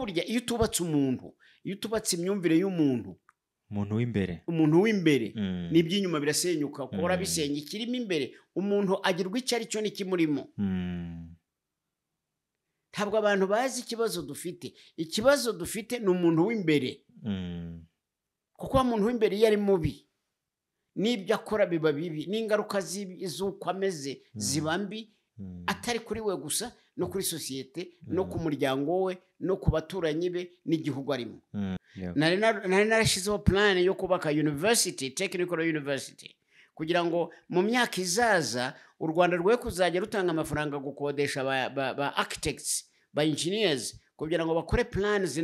burya iyo tubatse umuntu, iyo tubatse imyumvire y'umuntu, umuntu w'imbere n'iby'inyuma birasenyuka, ukora bisenya ikirimo imbere, umuntu agirwa icyo ari cyo n'ikimurimo. Ntabwo abantu bazi ikibazo dufite. Ikibazo dufite ni umuntu w'imbere, kuko umuntu w'imbere iyo ari mubi n'ibyo akora biba bibi, n'ingaruka z'uko ameze ziba mbi, atari kuri we gusa, no kuri sosiyete, no ku muryango we, no ku baturanyi be, n'igihugu arimo. Nari narashyizeho plan yo kubaka university, technical university, kugira ngo mu myaka izaza u Rwanda rwe kuzajya rutanga amafaranga gukodesha ba architects, ba engineers, kugira ngo bakore plans,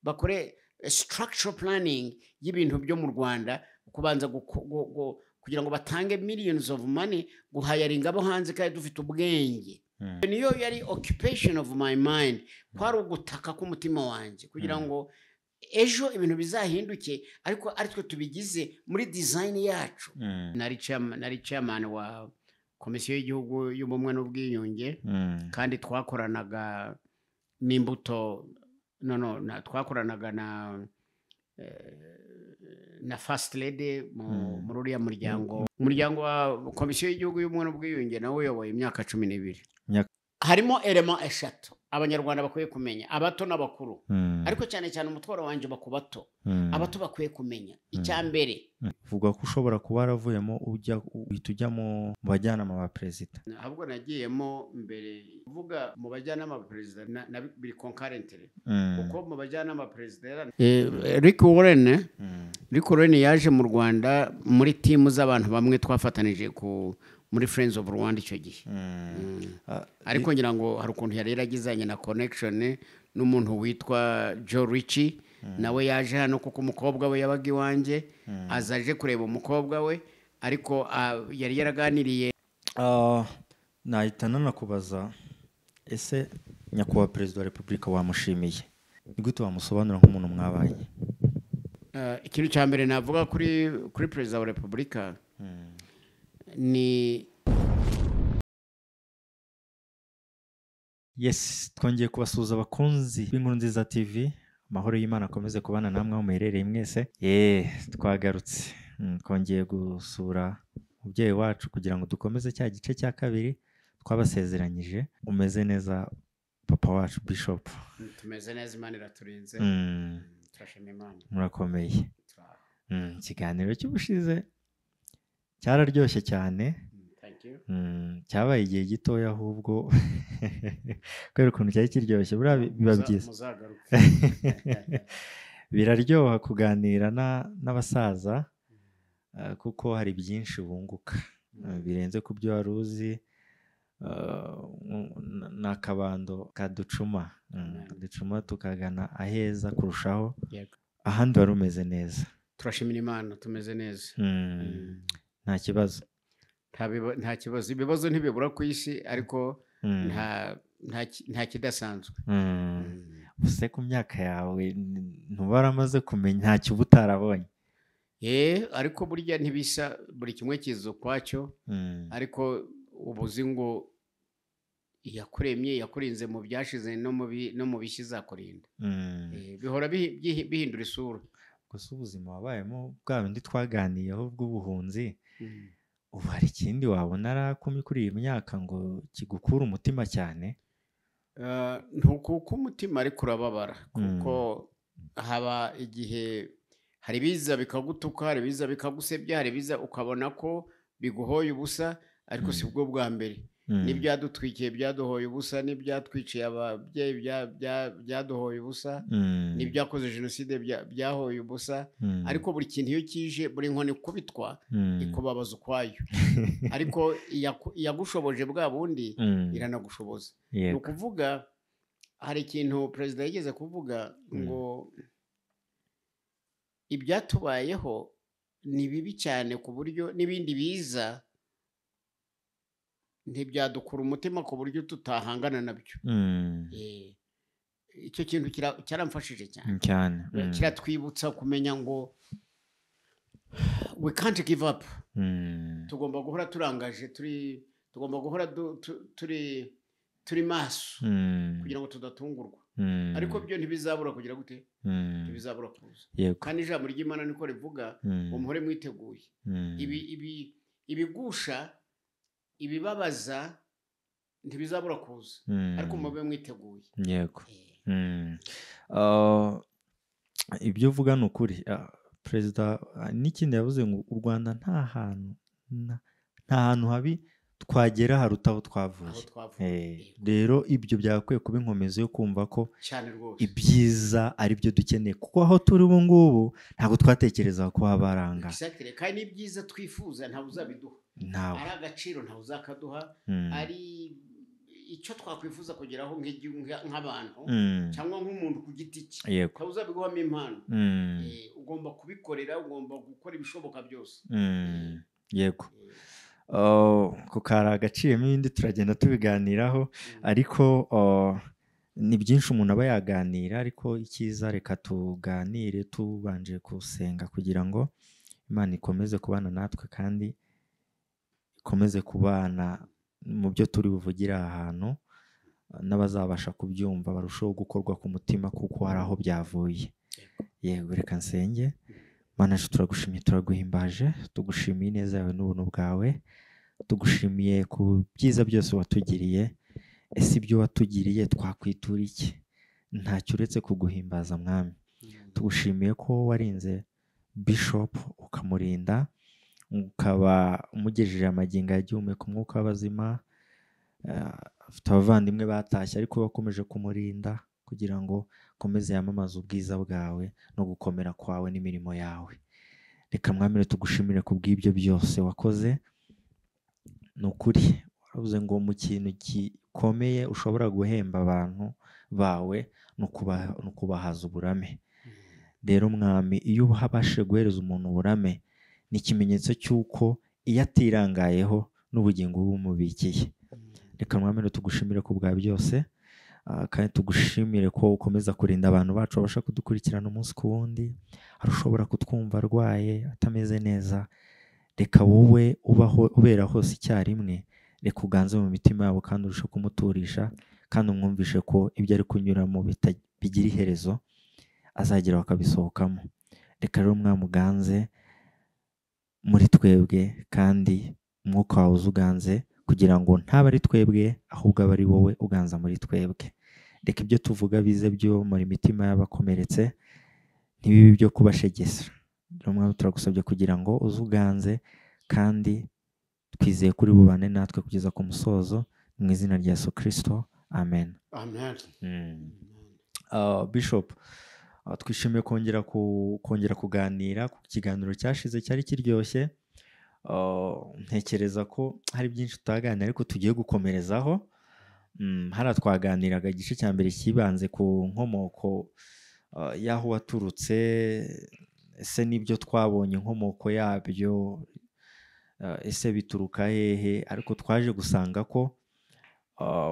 bakore structural planning y'ibintu byo mu Rwanda, kubanza kugira ngo batange millions of money guhayaringa abo hanze kandi dufite ubwenge. Niyo yari occupation of my mind, kwari ugutaka k'umutima wanjye, kugira ngo ejo ibintu bizahinduke, ariko ari twe tubigize muri design yacu. Nari chairman wa komisiyo y'igihugu y'ubumwe n'ubwiyunge, kandi twakoranaga n'imbuto twakoranaga na first lady muri uriya umuryango wa komisiyo y'igihugu y'ubumwe n'ubwiyunge, nawe uyoboye imyaka 12. Harimo element eshatu abanyarwanda bakwiye kumenya, abato n'abakuru, ariko cyane cyane umutwaro wanje bakubato, abato bakwiye kumenya. Icyambere, vuga ko ushobora kuba aravuyemo ujya mu bajyanama ba president. Ahubwo nagiyemo mbere, vuga mu bajyanama ba president na biri concurrently, uko mu bajyanama ba president Rick Warren yaje mu Rwanda muri team z'abantu bamwe twafatanije muri Friends of Rwanda icyo gihe. Ariko ngira ngo hari ukuntu yari yaragizanye na connection n'umuntu witwa Joe Ritchie, nawe yaje hano kuko umukobwa we yabaga iwanjye, azaje kureba umukobwa we, ariko yari yaraganiriye. Nahita nanakubaza, ese nyakubahwa Perezida wa Repubulika wamushimiye, ni gute wamusobanura nk'umuntu mwabanye? Ikintu cya mbere navuga kuri Perezida wa Repubulika ni twongeye kubasuhuza abakunzi b'Inkuru Nziza TV. Amahoro y'Imana akomeze kubana namwe aho muherereye mwese. Twagarutse, twongeye gusura umubyeyi wacu kugira ngo dukomeze cya gice cya kabiri twabasezeranyije. Umeze neza papa wacu Bishop? Tumeze neza, Imana iraturinze. Turashima Imana. Murakomeye. Ikiganiro cy'ubushize cyararyoshye cyane. Cyabaye igihe gitoya ahubwo kubera ukuntu cyari kiryoshye, biba byiza. Biraryoha kuganira n'abasaza, kuko hari byinshi bunguka birenze ku byo wari uzi. N'akabando kaducuma tukagana aheza kurushaho. Ahandi wari umeze neza? Turashimira Imana, tumeze neza. Nta kibazo. Nta kibazo. Ibibazo ntibibura ku isi, ariko nta kidasanzwe. Use ku myaka yawe ntubaramaze kumenya ntacyo uba utarabonye? Ariko burya ntibisa, buri kimwe kiza ukwacyo. Ariko ubuzi ngo yakuremye, yakurinze mu byashize no mu bishyi zakurinda. Bihora bihindura isura. Gusa ubuzima wabayemo bwa bindi twaganiyeho bw'ubuhunzi, ubu hari ikindi wabona arakumi kuri iyi myaka ngo kigukura umutima cyane? Ntukuko umutima ariko urababara, kuko haba igihe hari biza bikagutuka, hari biza bikagusebya, hari biza ukabona ko biguhoye ubusa, ariko si bwo bwa mbere. N'ibyadutwikiye byaduhoye ubusa, n'ibyatwiciye ababyeyi byaduhoye ubusa, n'ibyakoze jenoside byahoye ubusa. Ariko buri kintu iyo kije, buri nkoni kubitwa ikubabaza ukwayo. Ariko yagushoboje bwa bundi iranagushoboza. Ni ukuvuga, hari ikintu perezida yigeze kuvuga ngo ibyatubayeho ni bibi cyane ku buryo n'ibindi biza ntibyadukura umutima ku buryo tutahangana nabyo. Icyo kintu cyaramfashije cyane. Kiratwibutsa kumenya ngo we can't give up. Tugomba guhora turangaje, tugomba guhora turi maso kugira ngo tudatungurwa. ariko byo ntibizabura kugira gute ntibizabura kuza kandi ijambo ry'Imana niko rivuga ngo muhore mwiteguye ibigusha ibibabaza ntibizabura kuza ariko mube mwiteguye. Yego. Ibyo uvuga ni ukuri. Perezida n'ikindi yavuze ngo u Rwanda nta hantu habi twagera haruta aho twavuye. Rero ibyo byakwiye kuba inkomezi yo kumva ko ibyiza ari byo dukeneye, kuko aho turi ubu ngubu ntabwo twatekereza ko haba aranga. Kandi n'ibyiza twifuza ntabwo uzabiduha, ari agaciro ntabwo uzakaduha, ari icyo twakwifuza kugeraho nk'abantu cyangwa nk'umuntu ku giti cye ntabwo uzabiguhamo impano. Ugomba kubikorera, ugomba gukora ibishoboka byose. Yego. Ku kari agaciyemo ibindi turagenda tubiganiraho, ariko ni byinshi umuntu aba yaganira, ariko icyiza reka tuganire tubanje gusenga kugira ngo Imana ikomeze kubana natwe kandi ikomeze kubana mu byo turi buvugire aha hantu, n'abazabasha kubyumva barushaho gukorwa ku mutima kuko hari aho byavuye. Yego, reka nsenge. Mana yacu turagushimiye, turaguhimbaje, tugushimiye neza yawe n'ubuntu bwawe, tugushimiye ku byiza byose watugiriye. Ese ibyo watugiriye twakwitura iki? Ntacyo uretse kuguhimbaza Mwami. Tugushimiye ko warinze Bishop ukamurinda, ukaba umugejeje amagingo agihumeka umwuka w'abazima. Afite abavandimwe batashye ariko bakomeje kumurinda kugira ngo ukomeze yamamaze ubwiza bwawe no gukomera kwawe n'imirimo yawe. Reka Mwami tugushimire ku bw'ibyo byose wakoze. Ni ukuri waravuze ngo mu kintu gikomeye ushobora guhemba abantu bawe ni ukubahaza uburame. Rero Mwami, iyo uhabashe guhereza umuntu uburame ni ikimenyetso cy'uko iyo atirangayeho n'ubugingo bumubikiye. Reka Mwami tugushimire ku bwa byose, kandi tugushimire ko ukomeza kurinda abantu bacu babasha kudukurikirana umunsi ku wundi. Hari ushobora kutwumva arwaye atameze neza, reka wowe ubera hose icyarimwe, reka uganze mu mitima yabo kandi urushe kumuturisha, kandi umwumvishe ko ibyo ari kunyuramo bigira iherezo, azagera bakabisohokamo. Reka rero mwamuganze muri twebwe, kandi umwuka wawe uzuganze kugira ngo ntaba ari twebwe ahubwo aba ari wowe uganza muri twebwe. Reka ibyo tuvuga bize byo muri mitima y'abakomeretse, ntibibe byo kubashegesa. Rero Mwami turagusabye kugira ngo uzuganze, kandi twizeye kuri bubane natwe kugeza ku musozo, mu izina rya Yesu Kristo, amen. Bishop, twishimiye kongera kuganira ku kiganiro cyashize cyari kiryoshye. Ntekereza ko hari byinshi tutaganira ariko tugiye gukomerezaho. Hara twaganiraga igice cya mbere kibanze ku nkomoko y'aho waturutse, ese n'ibyo twabonye inkomoko yabyo, ese bituruka hehe, ariko twaje gusanga ko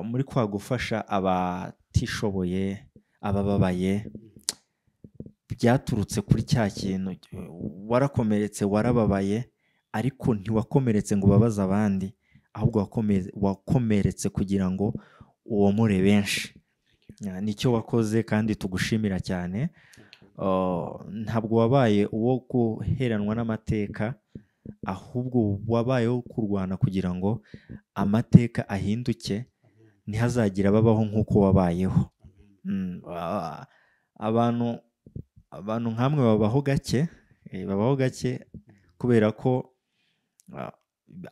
muri kwa gufasha abatishoboye, abababaye, byaturutse kuri cya kintu. Warakomeretse, warababaye, ariko ntiwakomeretse ngo ubabaze abandi, ahubwo wakomeretse kugira ngo uwomore benshi. Nicyo wakoze kandi tugushimira cyane. Ntabwo wabaye uwo guheranwa n'amateka, ahubwo wabaye wo kurwana kugira ngo amateka ahinduke, ntihazagira babaho nk'uko wabayeho. Abantu nk'amwe babaho gake kubera ko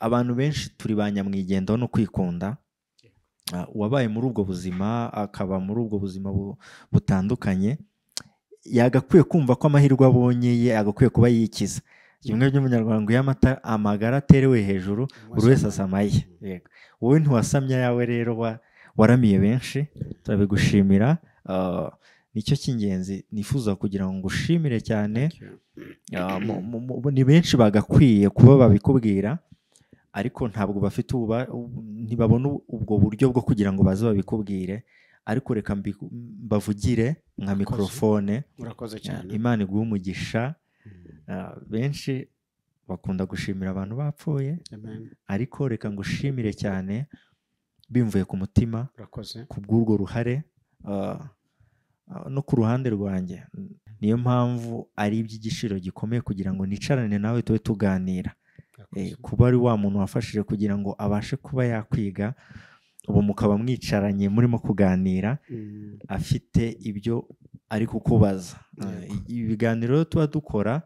abantu benshi turi ba nyamwigendaho no kwikunda. Wabaye muri ubwo buzima, akaba muri ubwo buzima butandukanye, yagakwiye kumva ko amahirwe abonye ye agakwiye kuba yikiza. Kimwe by'umunyarwanda ngo amagara aterewe hejuru buri wese asamaye. Wowe ntiwasamye ayawe, rero waramiye benshi, turabigushimira. Nicyo cy'ingenzi nifuza kugira ngo ngushimire cyane. Ni benshi bagakwiye kuba babikubwira, ariko ntabwo bafite ntibabona ubwo buryo bwo kugira ngo baze babikubwire, ariko reka mbavugire nka mikrofone. Imana iguhe umugisha. Benshi bakunda gushimira abantu bapfuye, ariko reka ngushimire cyane bimvuye ku mutima ku bw'urwo ruhare no ku ruhande rwanjye. Niyo mpamvu ari iby'igiciro gikomeye kugira ngo nicarane nawe tube tuganira. Kuba ari wa muntu wafashije kugira ngo abashe kuba yakwiga, ubu mukaba mwicaranye murimo kuganira, afite ibyo ari kukubaza. Ibiganiro tuba dukora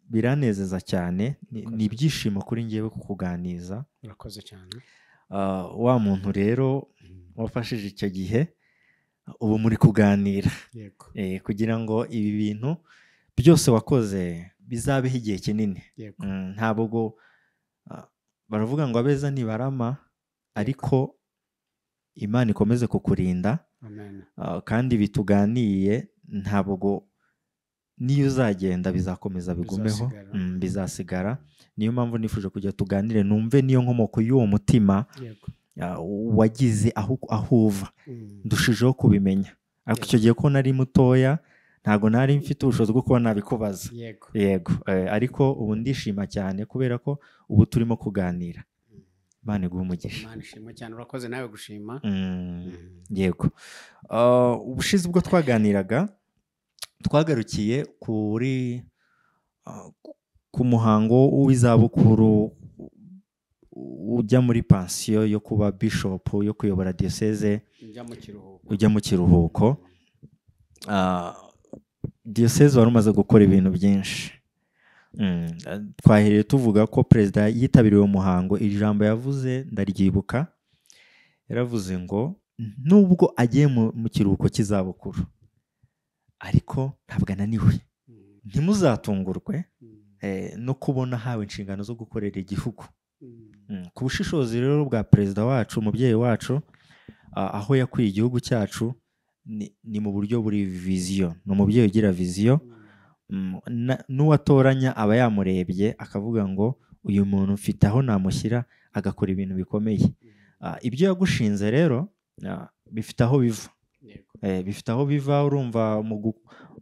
biranezeza cyane, ni ibyishimo kuri njyewe kukuganiza. Urakoze cyane. Wa muntu rero wafashije icyo gihe, ubu muri kuganira kugira ngo ibi bintu byose wakoze bizabeho igihe kinini. Ntabwo baravuga ngo abeza ntibarama, ariko Imana ikomeze kukurinda. Kandi bituganiye ntabwo niyo uzagenda bizakomeza bigumeho, bizasigara. Niyo mpamvu nifuje kujya tuganire, numve niyo nkomoko y'uwo mutima wagize aho uva, ndushijeho kubimenya. Ariko icyo gihe ko nari mutoya ntabwo nari mfite ubushobozi bwo kuba nabikubaza. Yego, ariko ubu ndishima cyane kubera ko ubu turimo kuganira. Imana iguhe umugisha. Imana ishimwe cyane, urakoze nawe gushima. Yego, ubushize ubwo twaganiraga twagarukiye ku muhango w'izabukuru ujya muri pansiyo yo kuba bishop, yo kuyobora diyoseze, ujya mu kiruhuko. Diyoseze wari umaze gukora ibintu byinshi. Twahereye tuvuga ko perezida yitabiriye umuhango, ijambo yavuze ndaryibuka, yaravuze ngo nubwo agiye mu kiruhuko cy'izabukuru ariko ntabwo ananiwe. Ntimuzatungurwe no kubona hawe inshingano zo gukorera igihugu. Ku bushishozi rero bwa perezida wacu, umubyeyi wacu, aho yakwiye igihugu cyacu ni mu buryo buri viziyo. Ni umubyeyi ugira viziyo, n'uwatoranya aba yamurebye akavuga ngo uyu muntu mfite aho namushyira agakora ibintu bikomeye. Ibyo yagushinze rero bifite aho biva. Bifite aho biva, urumva,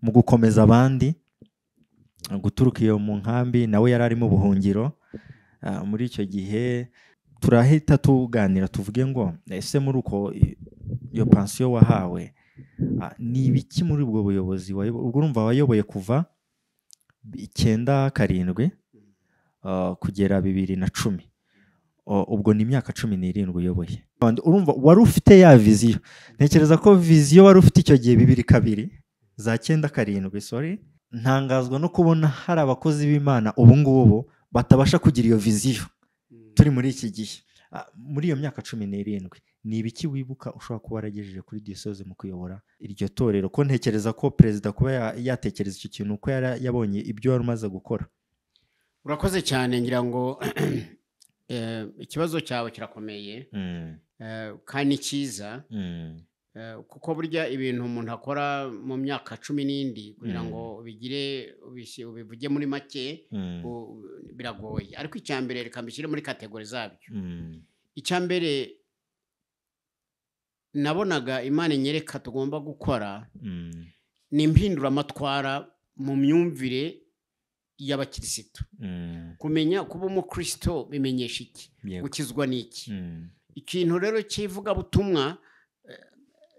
mu gukomeza abandi, guturuka iyo mu nkambi. Nawe yari ari mu buhungiro muri icyo gihe. Turahita tuganira tuvuge ngo ese muri uko iyo pansiyo wahawe ni ibiki muri ubwo buyobozi ubwo urumva wayoboye kuva 9-7 kugera 2010. Ubwo ni imyaka 17 uyoboye. Urumva wari ufite ya viziyo. Ntekereza ko viziyo wari ufite icyo gihe 2002 za 9-7, sorry. Ntangazwa no kubona hari abakozi b'Imana ubu ngubu batabasha kugira iyo viziyo turi muri iki gihe. Muri iyo myaka 17 ni ibiki wibuka ushobora kuba waragejeje kuri diyoseze mu kuyobora iryo torero? Ko ntekereza ko perezida kuba yatekereza icyo kintu uko yabonye ibyo wari umaze gukora. Urakoze cyane, ngira ngo ikibazo cyawe kirakomeye kandi cyiza, kuko burya ibintu umuntu akora mu myaka 10 kugira ngo ubivuge muri make biragoye. Ariko icyambere reka mbishyire muri kategori zabyo. Icyambere nabonaga Imana inyereka tugomba gukora ni impinduramatwara mu myumvire y'abakirisitu. Kumenya kuba umukristo bimenyesha iki, gukizwa n'iki. Ikintu rero kivuga butumwa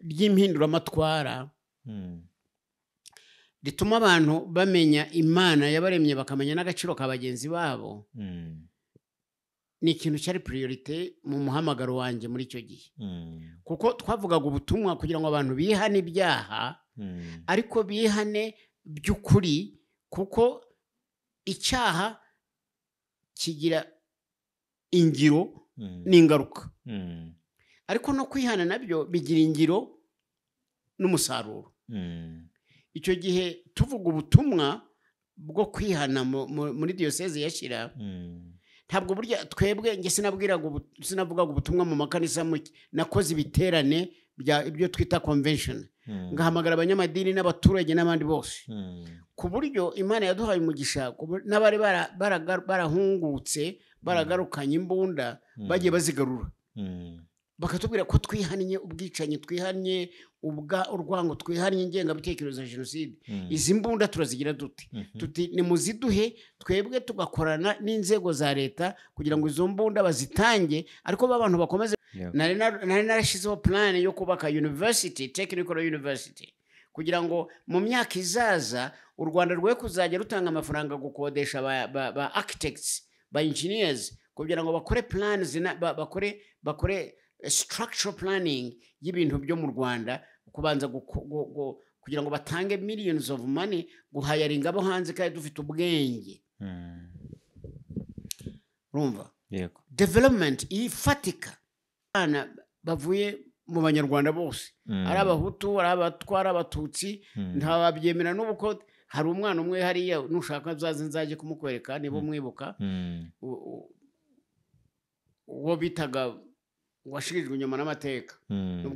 ry'impinduramatwara rituma abantu bamenya Imana yabaremye, bakamenya n'agaciro ka bagenzi babo, ni ikintu cyari priorite mu muhamagaro wanjye muri icyo gihe. Kuko twavugaga ubutumwa kugira ngo abantu bihane ibyaha, ariko bihane by'ukuri, kuko icyaha kigira ingiro n'ingaruka, ariko no kwihana nabyo bigira ingiro n'umusaruro. Icyo gihe tuvuga ubutumwa bwo kwihana muri diyoseze ya Shyira, ntabwo burya twebwe nge sinavugaga ubutumwa mu makanisa, nakoze ibiterane ibyo twita convention, ngahamagara abanyamadini n'abaturage n'abandi bose, ku buryo Imana yaduhaye umugisha n'abari barahungutse baragarukanye imbunda bagiye bazigarura, bakatubwira ko twihannye ubwicanyi, twihannye urwango, twihannye ingengabitekerezo ya jenoside. Izi mbunda turazigira tuti nimuziduhe, twebwe tugakorana n'inzego za leta kugira ngo izo mbunda bazitange, ariko abantu bakomeze nari narashizeho plan yo kubaka university, technical university, kugira ngo mu myaka izaza u Rwanda rwe kuzajya rutanga amafaranga gukodesha ba architects, ba engineers, kugira ngo bakore plans, bakore structural planning y'ibintu byo mu Rwanda, kubanza kugira ngo batange millions of money guhayaringa abo hanze kandi dufite ubwenge. Urumva? Yego. Development ifatika bana bavuye mu banyarwanda bose, ari abahutu, ari abatwa, ari abatutsi, ntababyemera n'ubuko. Hari umwana umwe hariya nushaka nzaje kumukwereka nibo mwibuka, uwo bitaga washirijwe inyuma n'amateka.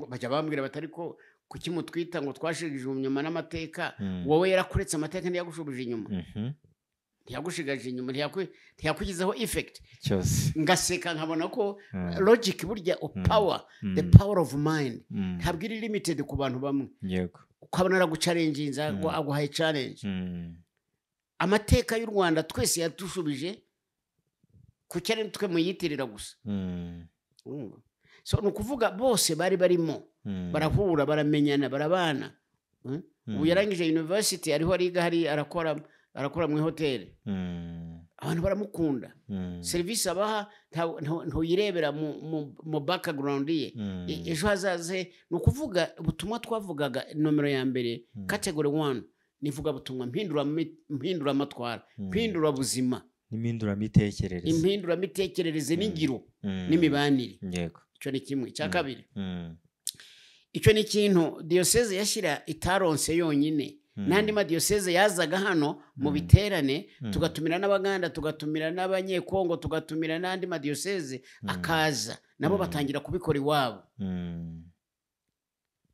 Bajya bambwira batari ko kuki mutwita ngo twashirijwe inyuma n'amateka, wowe yarakuretse amateka ntiyagushubije inyuma, ntiyagushigaje inyuma, ntiyakugizeho effect cyose. Ngaseka nkabona ko logic burya power, the power of mind ntabwo iri limited ku bantu bamwe. Yego. Ukabona aragucalenginza ngo aguhaye challenge. Amateka y'u Rwanda twese yatushubije ku cyane twe muyitirira gusa. So nukuvuga bose bari barimo barahura, baramenyana, barabana. Ubu yarangije university, ariho ariga, hari arakora mu hotel. Abantu baramukunda. Service abaha ntuyirebera mu background ye. Ejo hazaze nukuvuga ubutumwa twavugaga nomero ya mbere, category 1, nivuga butumwa mpindura amatwara, mpindura buzima, impindura mitekerereze n'ingiro n'imibanire. Yego. Icyo ni kimwe. Cya kabiri, icyo ni ikintu diocese yashyira itaronse yonyine. N'andi ma diocese yazaga hano mu biterane, tugatumira n'abaganda, tugatumira n'abanyekongo, tugatumira n'andi ma diocese akaza nabo batangira kubikora iwabo.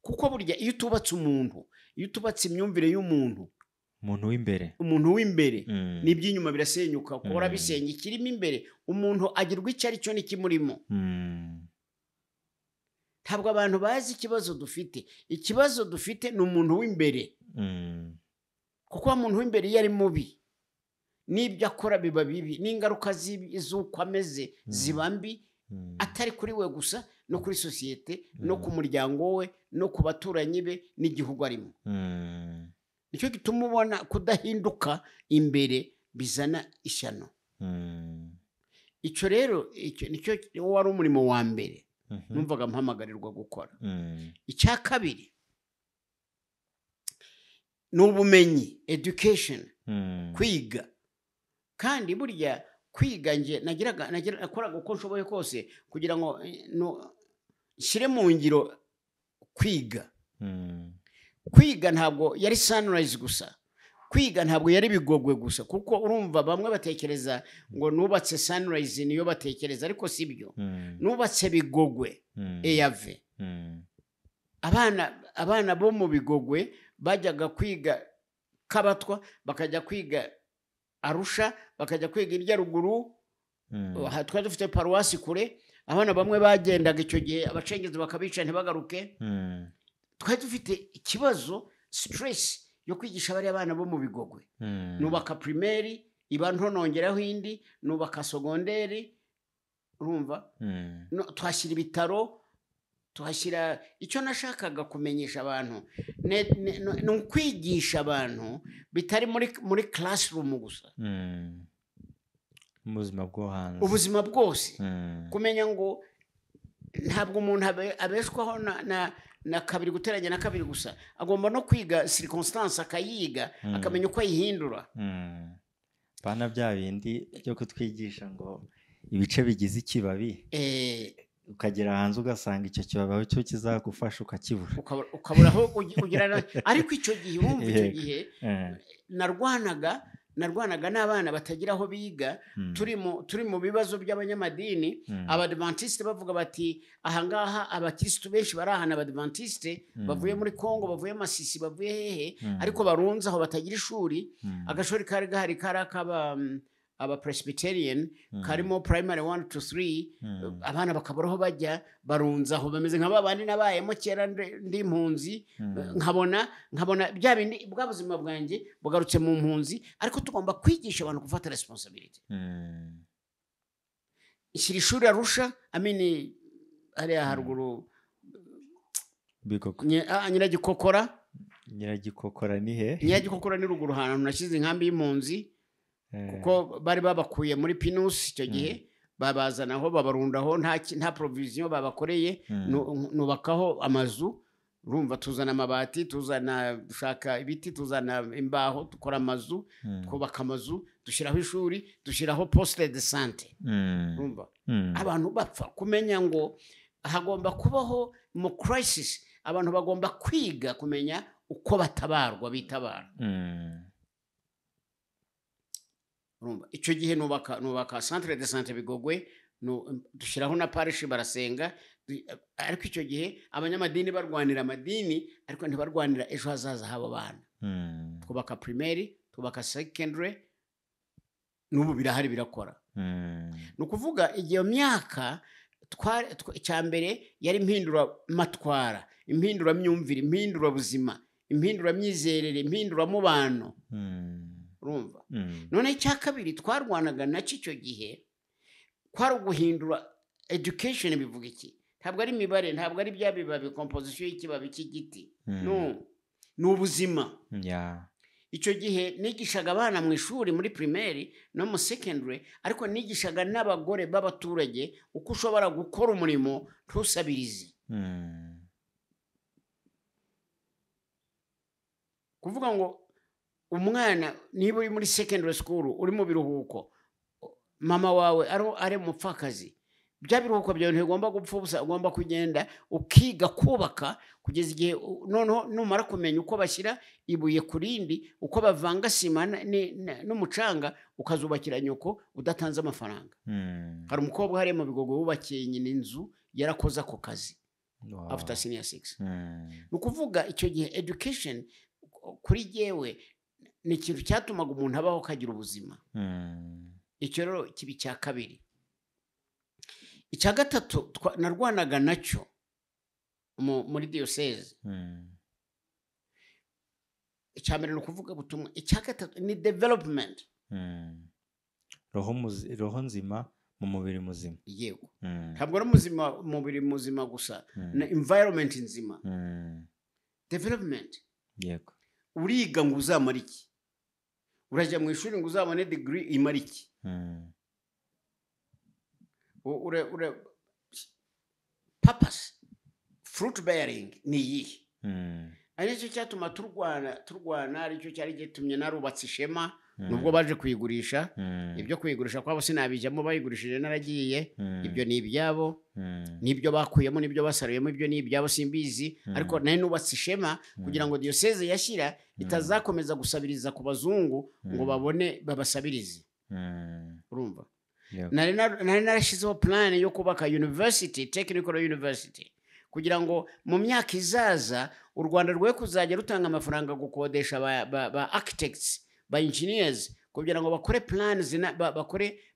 Kuko burya iyo tubatse umuntu, iyo tubatse imyumvire y'umuntu, umuntu w'imbere n'iby'inyuma birasenyuka, ukora bisenya ikirimo imbere, umuntu agirwa icyo ari cyo n'ikimurimo. Ntabwo abantu bazi ikibazo dufite. Ikibazo dufite ni umuntu w'imbere. Kuko umuntu w'imbere iyo ari mubi, n'ibyo akora biba bibi, n'ingaruka z'uko ameze ziba mbi, atari kuri we gusa, no kuri sosiyete, no ku muryango we, no ku baturanyi be, n'igihugu arimo. Nicyo gituma ubona kudahinduka imbere bizana ishyano. Icyo rero nicyo wari umurimo wa mbere numvaga mpamagarirwa gukora. Icya kabiri ni ubumenyi, education, kwiga. Kandi burya kwiga nje nakoraga uko nshoboye kose kugira ngo nshyire mu ngiro kwiga. Kwiga ntabwo yari Sunrise gusa, kwiga ntabwo yari Bigogwe gusa, kuko urumva bamwe batekereza ngo nubatse Sunrise niyo batekereza, ariko sibyo. Nubatse Bigogwe EAV, abana bo mu Bigogwe bajyaga kwiga Kabatwa, bakajya kwiga Arusha, bakajya kwiga irya ruguru. Twari dufite paruwasi kure, abana bamwe bagendaga icyo gihe abacengezi bakabica ntibagaruke. Twari dufite ikibazo, stress yo kwigisha bari abana bo mu Bigogwe. Nubaka primaire, iba ntonongeraho indi, nubaka segonderi, urumva? Twashyira ibitaro, tuhashyira. Icyo nashakaga kumenyesha abantu ni ukwigisha abantu bitari muri classroom gusa, ubuzima bwose. Kumenya ngo ntabwo umuntu abeshwaho na kabiri guteranya na kabiri gusa, agomba no kwiga circumstance, akayiga akamenya uko ayihindura. Bana bya bindi byo kutwigisha ngo ibice bigize ikibabi, ukagera hanze ugasanga icyo kibabi aho cyo kizagufasha ukakibura, ukabura aho ugirana. Ariko icyo gihe urumva, icyo gihe narwanaga n'abana batagira aho biga. Turi mu bibazo by'abanyamadini. Abadventiste bavuga bati ahangaha abakristo benshi barahana abadventiste bavuye muri Kongo, bavuye Masisi, bavuye hehe, ariko barunze aho batagira ishuri. Agashori kari gahari karakaba aba Presbyterian, karimo primary 1 to 3. Abana bakabura aho bajya, barunze aho, bameze nk'abandi nabayemo kera ndi impunzi. nkabona bya bindi bwa buzima bwanjye bugarutse mu mpunzi. Ariko tugomba kwigisha abantu gufata responsibility. Ishyira ishuri Arusha, hariya haruguru Bikoko. Nyiragikokora ni he? Nyiragikokora ni ruguru ahantu nashyize inkambi y'impunzi kuko bari babakuye muri pinusi icyo gihe babazanaho babarundaho nta provision babakoreye nubakaho amazu urumva tuzana amabati tuzana dushaka ibiti tuzana imbaho dukora amazu twubaka amazu dushyiraho ishuri dushyiraho poste de santé urumva abantu bapfa kumenya ngo hagomba kubaho mu crisis abantu bagomba kwiga kumenya uko batabarwa bitabara urumva icyo gihe nubaka centre de santé Bigogwe dushyiraho na parish barasenga ariko icyo gihe abanyamadini barwanira amadini ariko ntibarwanira ejo hazaza habo bana twubaka primaire twubaka secondary n'ubu birahari birakora ni ukuvuga igihe myaka cyambere yari impindura matwara impindura myumvire impindura buzima impindura myizerere impindura mubano urumva none cya kabiri twarwanaga nacyo icyo gihe kwari uguhindura education bivuga iki ntabwo ari imibare ntabwo ari bya bibabi composition y'ikibabi cy'igiti no ni ubuzima icyo gihe nigishaga abana mu ishuri muri primaire no mu secondary ariko nigishaga n'abagore b'abaturage uko ushobora gukora umurimo ntusabirize kuvuga ngo umwana niba uri muri secondary school uri mu biruhuko mama wawe ari umupfakazi bya biruhuko byawe ntigomba gupfa ubusa ugomba kugenda ukiga kubaka kugeza igihe noneho numara kumenya uko bashyira ibuye ku rindi uko bavanga sima n'umucanga ukazubakira nyoko udatanze amafaranga hari umukobwa hariya mu Bigogwe wubakiye nyina inzu yarakoze ako kazi after senior 6 ni ukuvuga icyo gihe education kuri jyewe ni ikintu cyatumaga umuntu abaho kagira ubuzima icyo rero kibi cya kabiri icya gatatu narwanaga nacyo muri diocese icya mbere ni ukuvuga butumwa icya gatatu ni development roho nzima mu mubiri muzima yego ntabwo ari muzima umubiri muzima gusa na environment nzima development yego uriga ngo uzamara iki urajya mu ishuri ngo uzabone degree imara iki purpose fruit bearing ni iyihe aricyo cyatuma turwana aricyo cyari gitumye narubatse Ishema nubwo baje kuyigurisha ibyo kuyigurisha kwabo sinabijyamo bayigurishije naragiye ibyo ni ibyabo nibyo bakuyemo nibyo basaruyemo ibyo ni ibyabo simbizi ariko nari nubatse Ishema kugira ngo diocese yashyira itazakomeza gusabiriza ku bazungu ngo babone babasabirize urumva nari narashizeho plan yo kubaka university technical university kugira ngo mu myaka izaza u Rwanda rwe kuzajya rutanga amafaranga gukodesha ba architects ba engineers kugira ngo bakore plans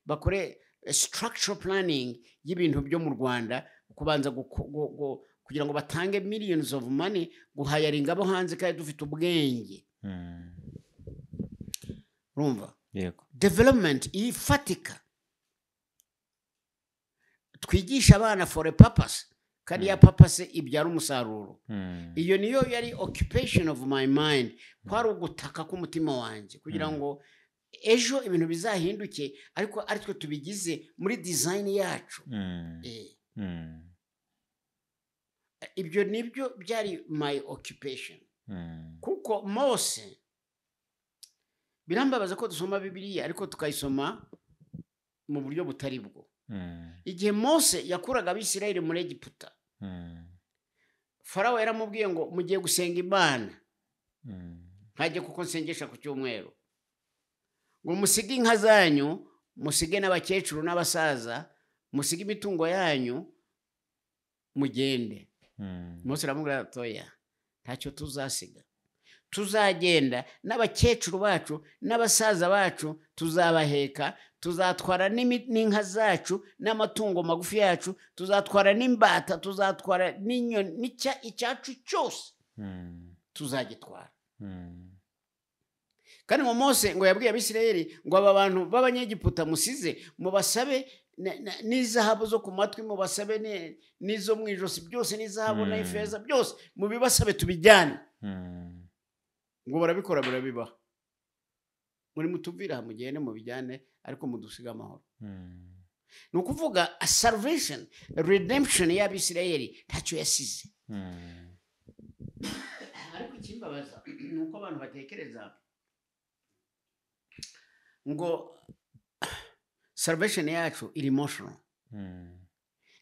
bakore structural planning y'ibintu byo mu Rwanda kubanza kugira ngo batange millions of money guhayaringa abo hanze kandi dufite ubwenge urumva development ifatika twigisha abana for a purpose kandi ya purpose ibyara umusaruro iyo niyo yari occupation of my mind kwari ugutaka k'umutima wanjye kugira ngo ejo ibintu bizahinduke ariko aritwe tubigize muri design yacu ibyo nibyo byari my occupation kuko Mose birambabaza ko dusoma Bibiliya ariko tukayisoma mu buryo butari bwo igihe Mose yakuraga Abisirayeli muri Egiputa Farawo yaramubwiye ngo mugiye gusenga Imana ntajye kuko nsengesha ku cyumweru ngo musige inka zanyu musige n'abakecuru n'abasaza musige imitungo yanyu mugende Mose aramubwira atoya ntacyo tuzasiga tuzagenda n'abakecuru bacu n'abasaza bacu tuzabaheka tuzatwara n'inka zacu n'amatungo magufi yacu tuzatwara n'imbata tuzatwara n'inyoni icyacu cyose tuzagitwara kandi ngo Mose ngo yabwiye Abisirayeli ngo aba bantu b'Abanyegiputa musize mubasabe n'izahabu zo ku matwi mubasabe n'izo mu ijosi byose n'izahabu na ifeza byose mubibasabe tubijyane ngo barabikora birabibaha muri mutuvira mugende mubijyane ariko mudusiga amahoro ni ukuvuga a salvation redemption y'Abisirayeli ntacyo yasize ariko ikimbabaza ni uko abantu batekereza ngo salvation yacu iri emotional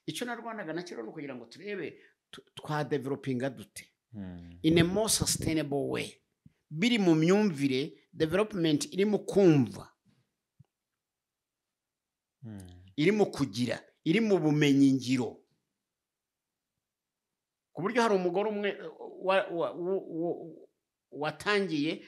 icyo narwanaga nacyo no kugira ngo turebe twa developinga dute in a more sustainable way biri mu myumvire development iri mu kumva iri mu kugira iri mu bumenyi ngiro ku buryo hari umugore umwe watangiye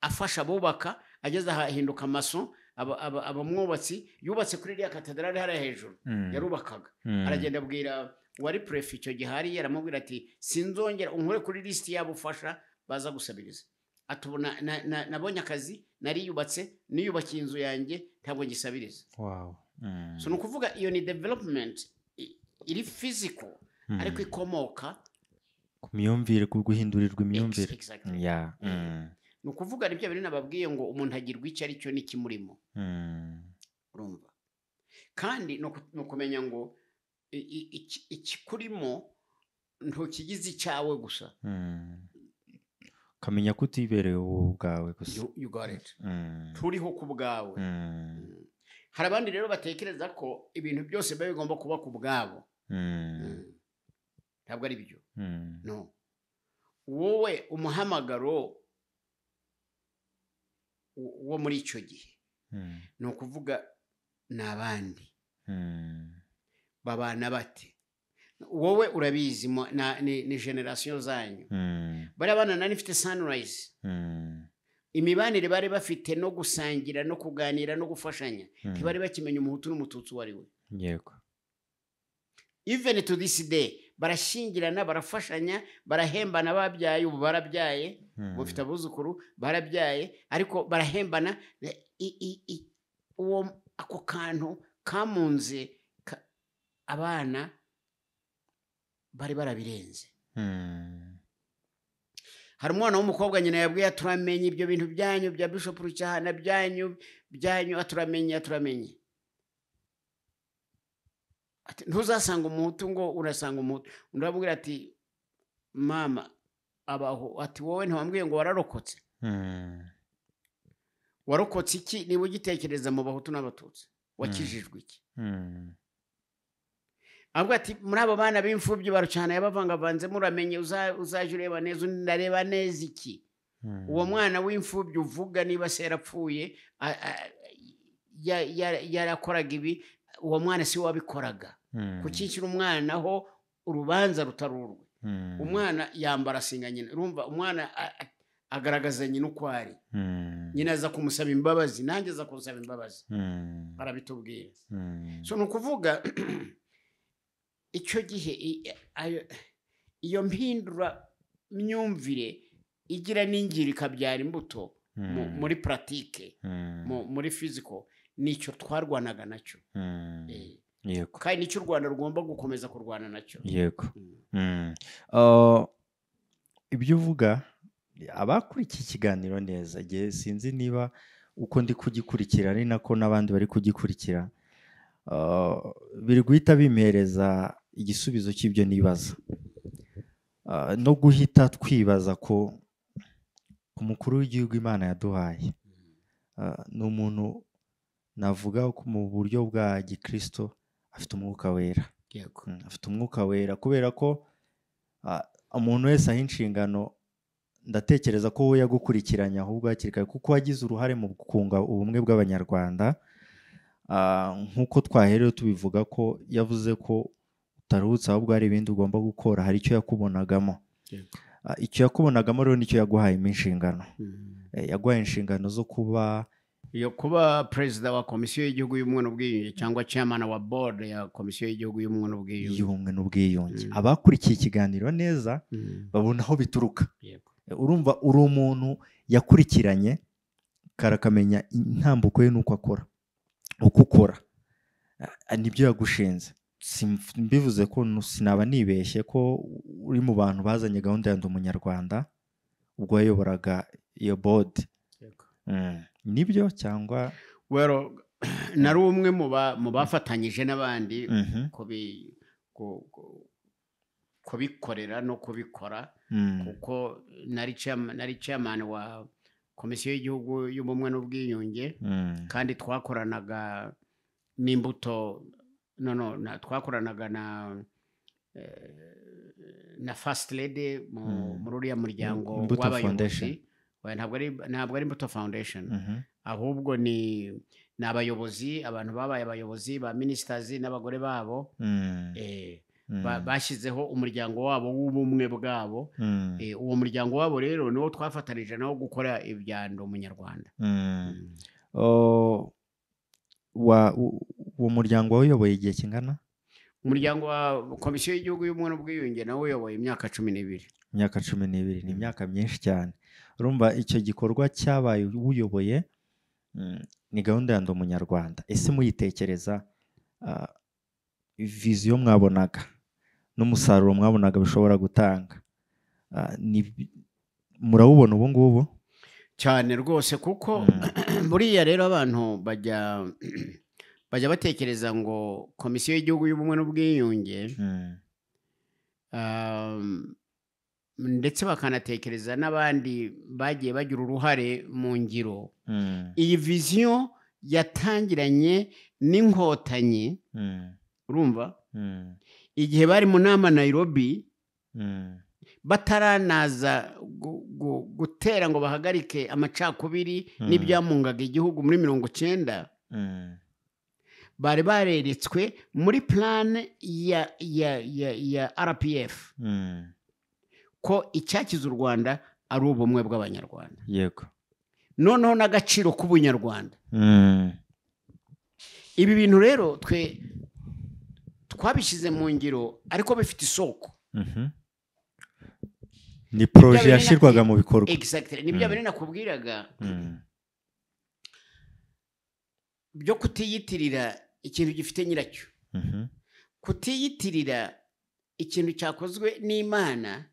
afasha abubaka ageze ahinduka amaso abamwubatsi yubatse kuri iriya katedrali hariya hejuru yarubakaga aragenda abwira wari prefe icyo gihari yaramubwira ati sinzongera unkure kuri lisiti y'abufasha baza gusabiriza atubona nabonye akazi nariyubatse niyubakiye inzu yanjye ntabwo gisabiriza so nukuvuga iyo ni development iri physical ariko ikomoka ku myumvire ku guhindurirwa imyumvire ni ukuvuga nibyo bintu nababwiye ngo umuntu agirwa icyo ari cyo n'ikimurimo urumva kandi ni ukumenya ngo ikikurimo ntukigize icyawe gusa ukamenya ko utibereye wowe ubwawe gusa you got it turiho ku bwawe hari abandi rero batekereza ko ibintu byose biba bigomba kuba ku bwabo ntabwo ari byo no wowe umuhamagaro wo muri icyo gihe ni ukuvuga ni abandi babana bate wowe urabizi ni generasiyo zanyu bari abana nani ifite sunrise imibanire bari bafite no gusangira no kuganira no gufashanya ntibari bakimenya umuhutu n'umututsi uwo ari we yego even to this day barashingirana barafashanya barahembana babyaye ubu barabyaye bafite abuzukuru barabyaye ariko barahembana uwo ako kantu kamunze abana bari barabirenze hari umwana w'umukobwa nyina yabwiye turamenye ibyo bintu byanyu bya Bishop Rucyahana byanyu turamenye ntuzasanga umuhutu ngo urasanga umuhutu urabwira ati mama abaho ati wowe ntiwambwiye ngo wararokotse warokotse iki niba ugitekereza mu bahutu n'abatutsi wakijijwe iki ahubwo ati muri abo bana b'imfubyi barucana yabavangavanze muramenye uzaje ureba neza unareba neza iki uwo mwana w'imfubyi uvuga niba se yarapfuye yarakoraga ibi uwo mwana si wabikoraga kukikira umwana aho urubanza rutarurwe umwana yambara singa nyina urumva umwana agaragaza nyina uko ari nyina aza kumusaba imbabazi nanjye aza kumusaba imbabazi barabitubwira so ni ukuvuga icyo gihe iyo mpindura myumvire igira n'ingiro ikabyara imbuto muri pratique muri physical nicyo twarwanaga nacyo yego kandi nicyo u Rwanda rugomba gukomeza kurwana nacyo yego ibyo uvuga abakurikiye ikiganiro neza igihe sinzi niba uko ndi kugikurikira ari nako n'abandi bari kugikurikira biri guhita bimereza igisubizo cy'ibyo nibaza no guhita twibaza ko umukuru w'igihugu Imana yaduhaye ni umuntu navuga mu buryo bwa gikristo afite umwuka wera afite umwuka wera kubera ko umuntu wese aho inshingano ndatekereza ko we yagukurikiranye ahubwo hakiri kare kuko wagize uruhare mu gukunga ubumwe bw'abanyarwanda nk'uko twaherewe tubivuga ko yavuze ko utaruhutse ahubwo hari ibindi ugomba gukora hari icyo yakubonagamo icyo yakubonagamo rero nicyo yaguhayemo inshingano yaguhaye inshingano zo kuba perezida wa komisiyo y'igihugu y'ubumwe n'ubwiyunge cyangwa chairman wa board ya komisiyo y'igihugu y'ubumwe n'ubwiyunge abakurikiye ikiganiro neza babona aho bituruka urumva uri umuntu yakurikiranye karakamenya intambuko ye n'uko akora uko ukora nibyo yagushinze. Mbivuze ko sinaba nibeshye ko uri mu bantu bazanye gahunda ya Ndi Umunyarwanda ubwo yayoboraga iyo board. Nibyo cyangwa nari umwe mu bafatanyije n'abandi kubikorera no kubikora, kuko nari chairman wa komisiyo y'igihugu y'ubumwe n'ubwiyunge, kandi twakoranaga n'imbuto twakoranaga na First Lady muri uriya muryango w'abayobozi. Ntabwo ari Imbuto Foundation, ahubwo ni abayobozi, abantu babaye abayobozi ba ministers n'abagore babo, bashyizeho umuryango wabo w'ubumwe bwabo. Uwo muryango wabo rero niwo twafatanije nawo gukora ibya Ndi Umunyarwanda. Uwo muryango wayoboye igihe kingana? Umuryango wa komisiyo y'igihugu y'ubumwe n'ubwiyunge nawo uyoboye imyaka 12. Imyaka 12 ni imyaka myinshi cyane. Urumva icyo gikorwa cyabaye uyoboye ni gahunda ya Ndi Umunyarwanda. Ese muyitekereza vision mwabonaga n'umusaruro mwabonaga bishobora gutanga, murawubona ubu ngubu? Cyane rwose, kuko buriya rero abantu bajya batekereza ngo komisiyo y'igihugu y'ubumwe n'ubwiyunge, ndetse bakanatekereza n'abandi bagiye bagira uruhare mu ngiro. Iyi vision yatangiranye n'inkotanyi, urumva, igihe bari mu nama Nairobi, bataranaza gutera ngo bahagarike amacakubiri n'ibyamungaga igihugu muri 1990, bari bareretswe muri plan ya RPF ko icyakiza u Rwanda ari ubumwe bw'abanyarwanda. Yego. Noneho n'agaciro k'ubunyarwanda. Ibi bintu rero twabishyize mu ngiro, ariko bifite isoko. Ni projet yashirwaga mu bikorwa. Exactly. Nibyo bari nakubwiraga byo kutiyitirira ikintu gifite nyiracyo, kutiyitirira ikintu cyakozwe n'Imana,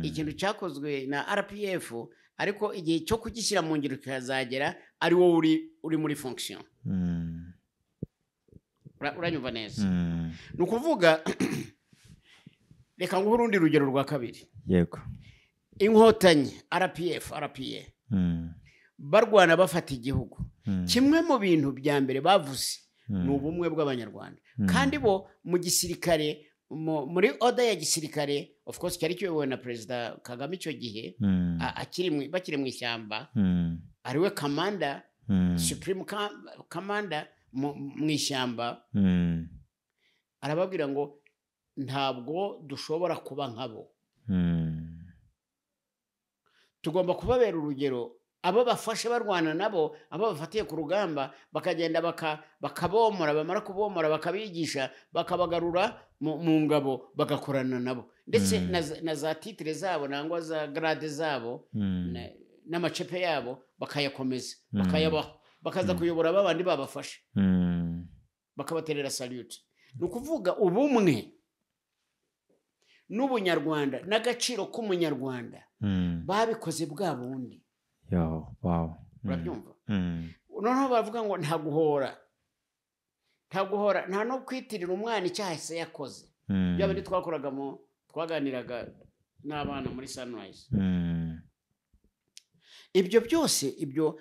ikintu cyakozwe na RPF, ariko igihe cyo kugishyira mu ngiro kazagera ari wowe uri muri fonction. Uranyumva neza? Ni ukuvuga, reka nguhe urundi rugero rwa kabiri. Yego. Inkotanyi RPF, RPA barwana bafata igihugu, kimwe mu bintu bya mbere bavuze ni ubumwe bw'abanyarwanda. Kandi bo mu gisirikare, muri order ya gisirikare, of course cyari kiyobowe na Perezida Kagame icyo gihe, bakiri mu ishyamba, ariwe commander, supreme commander mu ishyamba, arababwira ngo ntabwo dushobora kuba nkabo, tugomba kubabera urugero. Abo bafashe barwana nabo, abo bafatiye ku rugamba, bakagenda bakabomora, bamara kubomora bakabigisha, bakabagarura mu ngabo, bagakorana nabo, ndetse na za titre zabo nangwa za grade zabo n'amacepe yabo bakayakomeza, bakayabaho, bakaza kuyobora babandi babafashe, bakabaterera salute. Ni ukuvuga ubumwe n'ubunyarwanda n'agaciro k'umunyarwanda babikoze bwa bundi. Wow. Urabyumva? Noneho bavuga ngo nta guhora, nta no kwitirira umwana icyaha se yakoze. Byaba ndi twaganiraga n'abana muri Sunrise. Ibyo byose ibyo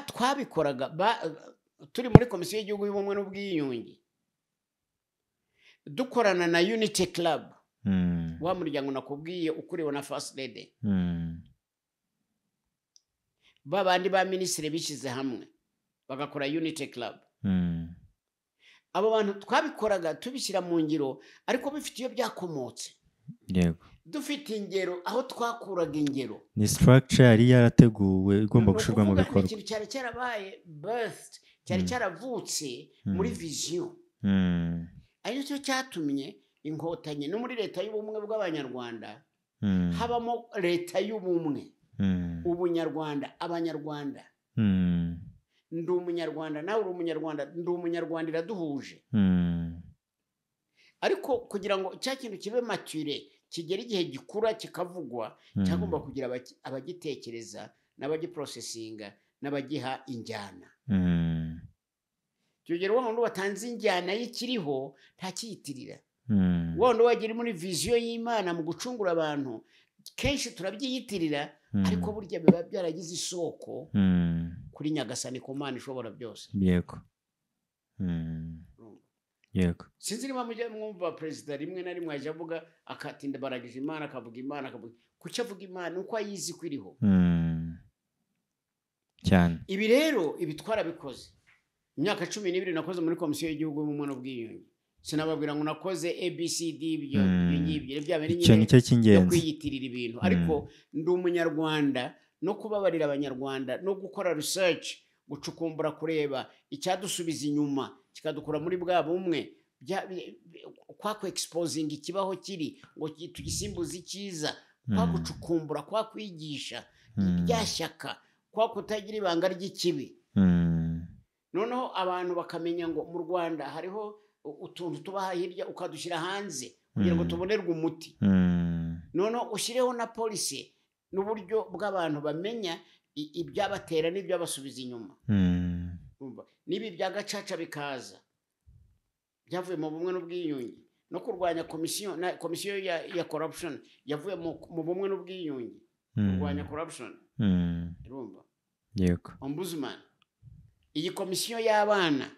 twabikoraga turi muri komisiyo y'igihugu y'ubumwe n'ubwiyunge, dukorana na Unity Club, wa muryango nakubwiye ukuriwe na First Lady. Babandi ba ministre bishyize hamwe bagakora Unity Club. Abo bantu twabikoraga tubishyira mu ngiro, ariko bifite iyo byakomotse. Yego. Dufite ingero, aho twakuraga ingero. Ni structure yari yarateguwe igomba gushirwa mu bikorwa. Ikintu cyari cyarabaye birthed, cyari cyaravutse muri vision. Ari cyo cyatumye inkotanyi no muri leta y'ubumwe bw'abanyarwanda habamo leta y'ubumwe, ubunyarwanda, abanyarwanda. ndi umunyarwanda nawe uri umunyarwanda ndi umunyarwanda iraduhuje ariko kugira ngo cya kintu kibe mature kigera igihe gikura kikavugwa cyagomba kugira abagitekereza n'abagiprocesinga n'abagiha injyana cyogero wundi watanze injyana y'ikiriho ntakiyitirira wundi wagira muri vision y'Imana mu gucungura abantu kenshi turabyiyitirira ariko burya biba byaragize isoko kuri Nyagasani ku Mana ishobora byose. Yego. Yego. Sinzi niba mujya mwumva president rimwe na rimwe ajya avuga akatinda baragije Imana akavuga Imana akavuga kuki avuga Imana uko ayizi kwiriho cyane. Ibi rero ibitwara bikoze imyaka 12 nakoze muri komisiyo y'igihugu y'umwana n'ubwiyunge sinababwira ngo nakoze ABCD ibyo ngibyo byabene nyine cyo kwiyitirira ibintu ariko ndi umunyarwanda no kubabarira abanyarwanda no gukora research gucukumbura kureba icyadusubiza inyuma kikadukura muri bwa bumwe kwa exposing ikibaho kiri ngo tugisimbuze icyiza kwa gucukumbura kwa kwigisha ibyashyaka kwa kutagira ibanga ry'ikibi noneho abantu bakamenya ngo mu Rwanda hariho utuntu tubaha hirya ukadushyira hanze kugira ngo tubonerwe umuti noneho ushyireho na policy n'uburyo bw'abantu bamenya ibyabatera n'ibyabasubiza inyuma nibi bya gacaca bikaza byavuye mu bumwe n'ubwiyunge no kurwanya komisiyo ya corruption yavuye mu bumwe n'ubwiyunge kurwanya corruption urumva yego ombudsman iyi komisiyo y'abana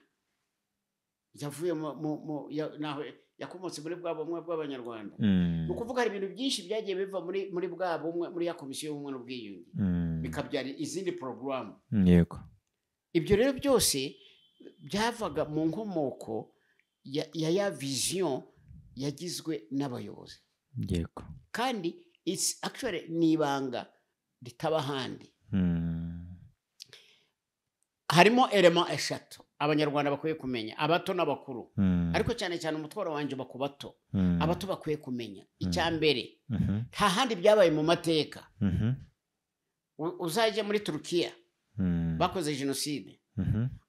yavuye naho yakomotse muri bwa bumwe bw'abanyarwanda ukuvuga hari ibintu byinshi byagiye biva muri bwa bumwe muri ya komisiyo y'ubumwe n'ubwiyunge bikabyara izindi program. Yego. Ibyo rero byose byavaga mu nkomoko ya vision yagizwe n'abayobozi. Yego. Kandi it's actually nibanga ritaba handi. Harimo element eshatu abanyarwanda bakwiye kumenya abato n'abakuru ariko cyane cyane umutwaro wanje bakubato abato bakwiye kumenya icyambere nta handi byabaye mu mateka. Uzaje muri Turkiya bakoze genocide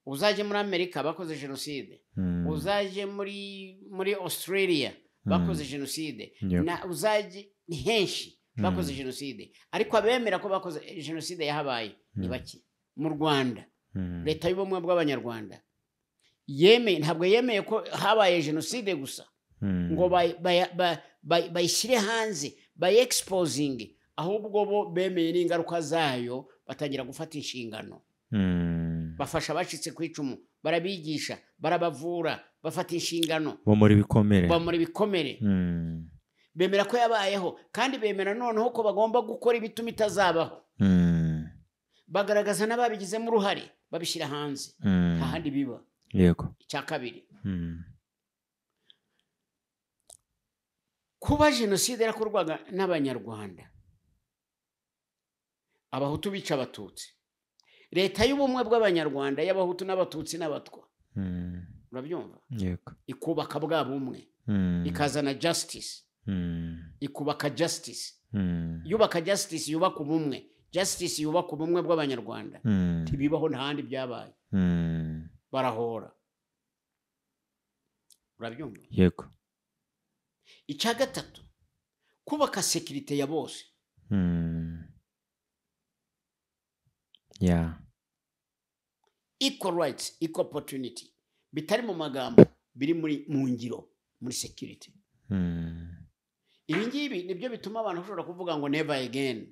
uzaje muri Amerika bakoze genocide uzaje muri Australia bakoze genocide na uzaje henshi bakoze genocide ariko abemera ko bakoze genocide yahabaye ni baki. Mu Rwanda leta y'ubumwe bw'abanyarwanda ntabwo yemeye ko habaye genocide gusa ngo bayishyire hanze exposing ahubwo bo bemeye n'ingaruka zayo batangira gufata inshingano bafasha abacitse ku icumu barabigisha barabavura bafata inshingano bo muri bikomere bemera ko yabayeho kandi bemera noneho ko bagomba gukora ibituma itazabaho bagaragaza n'ababigizemo uruhare babishyira hanze nta handi biba. Yego. Icya kabiri kuba genocide yarakorwaga n'abanyarwanda abahutu bica abatutsi leta y'ubumwe bw'abanyarwanda y'abahutu n'abatutsi n'abatwa urabyumva. Yego. ikubaka bwa bumwe ikazana justice ikubaka justice yubaka justice yubaka ubumwe justice yubaka ubumwe bw'abanyarwanda tibibaho ntahandi byabaye barahora urabyumva. Yego. Icya gatatu kubaka security ya bose equal rights equal opportunity bitari mu magambo biri mu ngiro muri security. Ibi ngibi nibyo bituma abantu bashobora kuvuga ngo never again.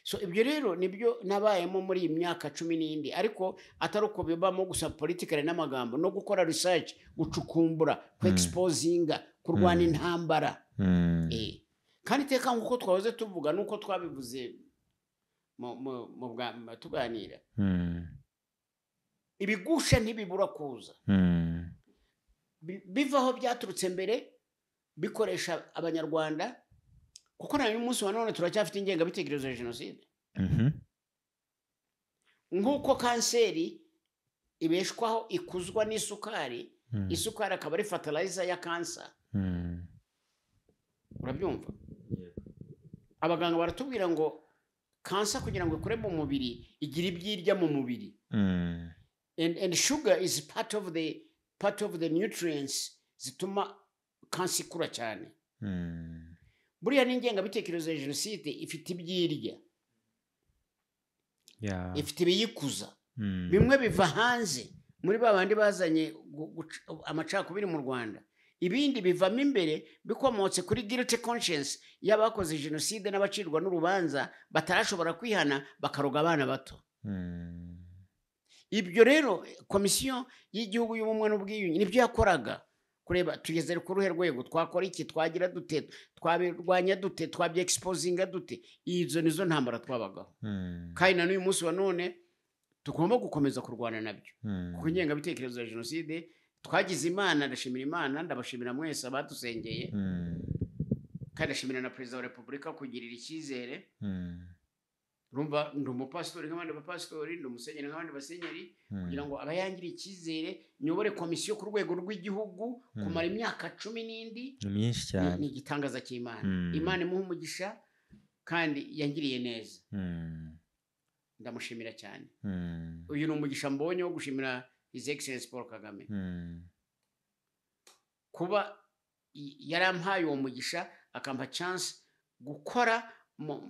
So ibyo rero nibyo nabayemo muri iyi myaka 10 ariko atari uko bibamo gusa politically n'amagambo no gukora research gucukumbura ku exposinga kurwana intambara kandi teka nkuko twahoze tuvuga nuko twabivuze mu tuganira ibigusha ntibibura kuza bivaho byaturutse mbere bikoresha abanyarwanda kuko nayo umunsi wa none turacyafite ingengabitekerezo ya genocide. Nk'uko kanseri ibeshwaho ikuzwa n'isukari isukari akaba ari fertilizer ya cancer urabyumva. Abaganga baratubwira ngo kansa kugira ngo ikure mu mubiri igira ibyirya mu mubiri. Mm. And sugar is part of the nutrients zituma kansa ikura cyane. Mm. Buriya n'ingengabitekerezo ya jenoside ifite ibyirya, Yeah. ifite ibiyikuza. Mm. Bimwe biva hanze muri babandi bazanye amacakubiri mu Rwanda, ibindi bivamo imbere bikomotse kuri guilty conscience y'abakoze jenoside n'abacirwa n'urubanza batarashobora kwihana bakaroga abana bato. Mm. Ibyo rero komisiyo y'igihugu y'ubumwe n'ubwiyunge nibyo yakoraga, kureba tugeze ku ruhe rwego, twakora iki, twagira dute, twabirwanya dute, twabyeexposinga dute. Izo nizo ntambara twabagaho. Mm. Kandi na n'uyu munsi wa none tugomba gukomeza kurwana nabyo. Mm. Kuko ingengabitekerezo ya jenoside twagize Imana, ndashimira Imana, ndabashimira mwese abadusengeye. Mm. Kandi ndashimira na Perezida wa Repubulika kugirira icyizere. Mm. Urumva ndi umupasitori nk'abandi bapasitori, ndi umusenyeri nk'abandi basenyeri, kugira ngo abayangire icyizere nyobore komisiyo ku rwego rw'igihugu kumara imyaka 10 n'indi. Ni myinshi cyane. Ni igitangaza cy'Imana. Imana imuha umugisha kandi yangiriye neza. Mm. Ndamushimira cyane. Mm. Uyu ni umugisha mbonye wo gushimira His Excellency Paul Kagame. Mm. Kuba yarampaye uwo mugisha akampa chance gukora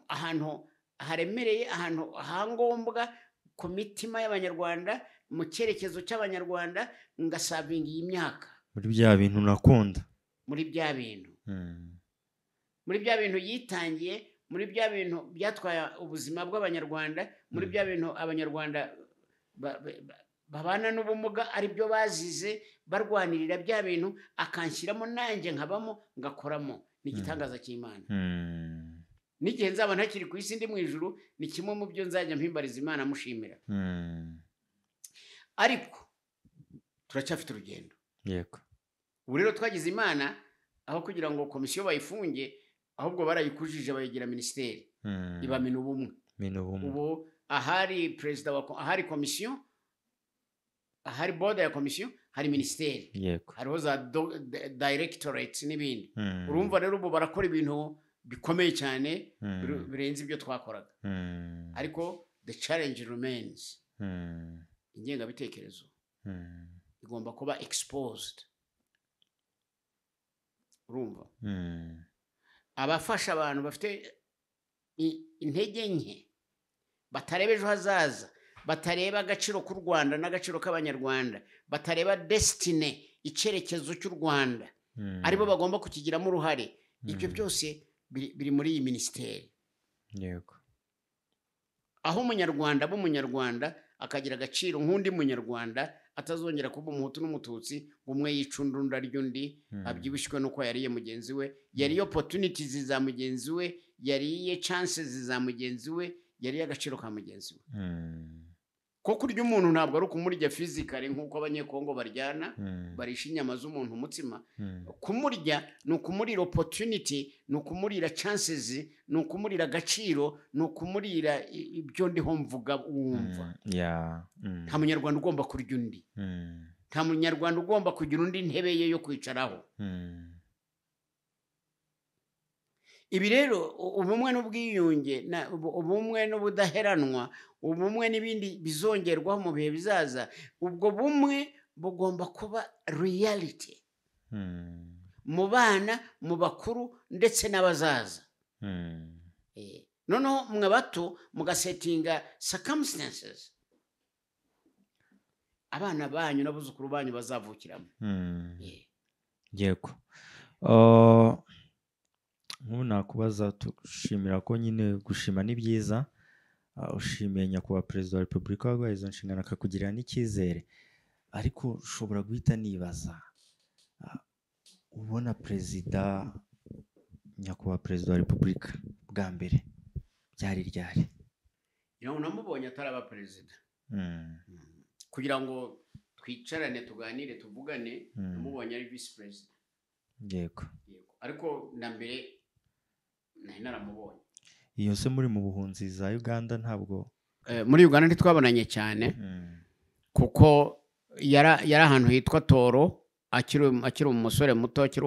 ahantu haremereye, ahantu hangombwa ku mitima y'Abanyarwanda, mu cyerekezo cy'Abanyarwanda, ngasavinga iyi myaka muri bya bintu nakunda, muri bya bintu. Mm. Muri bya bintu yitangiye, muri bya bintu byatwaye ubuzima bw'Abanyarwanda, muri bya bintu Abanyarwanda babana n'ubumuga ari byo bazize barwanirira bya bintu, akanshyiramo nanjye nkabamo ngakoramo. Ni igitangaza cy'Imana. Mm. N'igihe nzaba ntakiri ku isi ndi mu ijuru, ni kimwe mu byo nzajya mpimbariza Imana mushimira. Mm. Ariko turacyafite urugendo. Yego. Ubu rero twagize Imana, aho kugira ngo komisiyo bayifunge, ahubwo barayikujije bayigira ministeri. Mm. Iba Minubumwe. Minubumwe. Ubu ahari perezida ahari komisiyo, ahari board ya komisiyo, hari ministeri. Yego. Hariho za directorates n'ibindi. Mm. Urumva rero ubu barakora ibintu bikomeye cyane Mm. birenze ibyo twakoraga. Mm. Ariko the challenge remains. Mm. Ingengabitekerezo Mm. igomba kuba exposed. Urumva? Mm. Abafasha abantu bafite intege nke, batareba ejo hazaza, batareba agaciro k'u Rwanda n'agaciro k'Abanyarwanda, batareba destiny, icyerekezo cy'u Rwanda, aribo bagomba kukigiramo uruhare. Ibyo byose biri muri iyi ministeri. Yego. Aho umunyarwanda b'umunyarwanda akagira agaciro nk'undi munyarwanda, atazongera kuba umuhutu n'umututsi, umwe yicunda undi arya undi, abyibushywe nuko yariye mugenzi we, yariye opportunities za mugenzi we, yariye chances za mugenzi we, yariye agaciro ka mugenzi we. Ko kurya umuntu ntabwo ari ukumurya physically nk'uko abanyekongo baryana, barisha inyama z'umuntu umutsima. Kumurya ni ukumurira opportunity, ni ukumurira chances, ni ukumurira agaciro, ni ukumurira ibyo ndiho mvuga wumva. Nta munyarwanda ugomba kurya undi. Nta munyarwanda ugomba kugira undi ntebe ye yo kwicaraho. Ibi rero ubumwe n'ubwiyunge, ubumwe n'ubudaheranwa, ubumwe n'ibindi bizongerwaho mu bihe bizaza, ubwo bumwe bugomba kuba reality mu bana, mu bakuru ndetse n'abazaza. Noneho mwe bato mugasetinga circumstances abana banyu n'abuzukuru banyu bazavukiramo. Yego. Nk'ubu nakubaza, tushimira ko nyine gushima ni byiza, ushimiye nyakubahwa perezida wa repubulika waguhaye izo nshingano akakugirira n'icyizere, ariko ushobora guhita nibaza, ubona perezida, nyakubahwa perezida wa repubulika bwa mbere byari ryari? Namubonye ataraba perezida. Kugira ngo twicarane tuganire tuvugane, namubonye ari vice president. Yego. Ariko na mbere nari naramubonye. Iyo se muri mu buhunzi za Uganda ntabwo? Muri Uganda ntitwabonanye cyane, kuko yari ahantu hitwa Toro, akiri umusore muto, akiri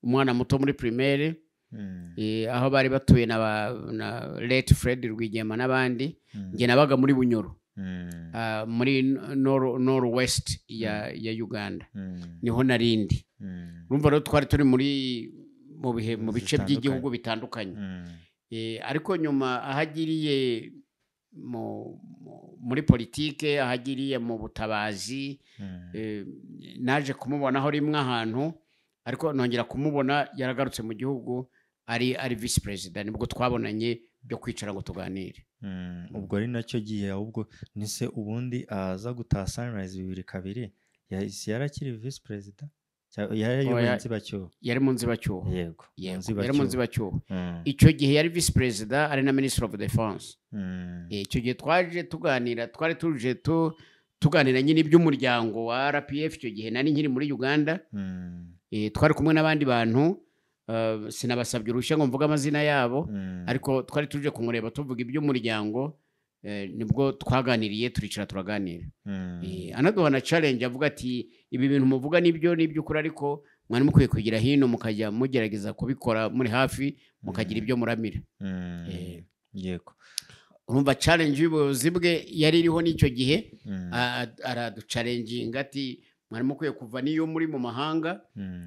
umwana muto muri primaire, aho bari batuye na late Fred Rwigema n'abandi nge nabaga muri Bunyoro muri Northwest ya Uganda niho narindi urumva rero twari turi mu bice by'igihugu bitandukanye ariko nyuma ahagiriye muri politike ahagiriye mu butabazi naje kumubonaho rimwe ahantu ariko nongera kumubona yaragarutse mu gihugu ari vice president nibwo twabonanye byo kwicara ngo tuganire ubwo ari nacyo gihe ahubwo nise ubundi aza gutaha Sunrise 2022 yarakiri vice president yari mu nzibacyuho yego yari mu nzibacyuho icyo gihe yari vice president ari na minister of defense icyo gihe twaje tuganira twari tuje tuganira nyine iby'umuryango wa RPF icyo gihe nari nkiri muri Uganda twari kumwe n'abandi bantu sinabasabye uruhushya ngo mvuge amazina yabo ariko twari tuje kumureba tuvuga iby'umuryango nibwo twaganiriye turicara turaganira anaduha na challenge avuga ati ibi bintu muvuga nibyo ukuri ariko mwari mukwiye kugira hino mukajya mugerageza kubikora muri hafi mukagira ibyo muramira yego urumva challenge y'ubuyobozi bwe yari iriho n'icyo gihe araduchallenginga ati mwari mukwiye kuva niyo muri mu mahanga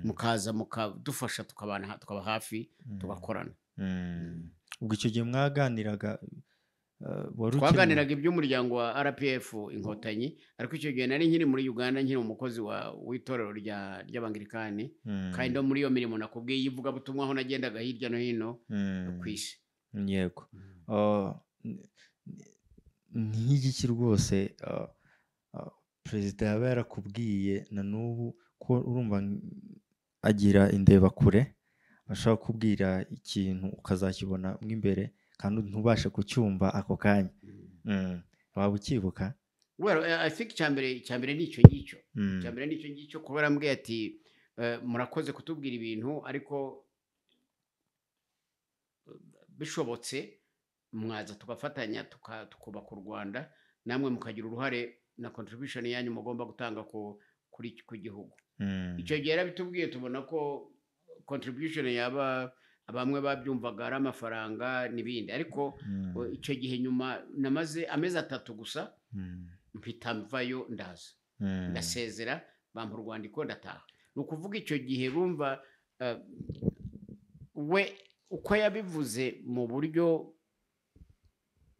mukaza mukadufasha tukaba hafi tugakorana ubwo icyo gihe mwaganiraga twaganiraga iby'umuryango wa RPF inkotanyi ariko icyo gihe nari nkiri muri Uganda nkiri umukozi w'itorero ry'Abangirikani kandi muri iyo mirimo nakubwiye yivuga butumwa aho nagendaga hirya no hino ku isi yego n'igiki rwose perezida yaba yarakubwiye na n'ubu ko urumva agira indeba kure ashaka kubwira ikintu ukazakibona mo imbere kandi ntubashe kucyumva ako kanya waba ukibuka I think cyambere nicyo ngicyo kubera mbwiye ati murakoze kutubwira ibintu ariko bishobotse mwaza tugafatanya tukubaka u Rwanda namwe mukagira uruhare na contribution yanyu mugomba gutanga ku gihugu icyo gihe yarabitubwiye tubona ko contribution yaba bamwe babyumvaga ari amafaranga n'ibindi ariko icyo gihe nyuma namaze amezi 3 gusa mpita mvayo ndasezera bampa urwandiko ndataha nukuvuga icyo gihe bumva we uko yabivuze mu buryo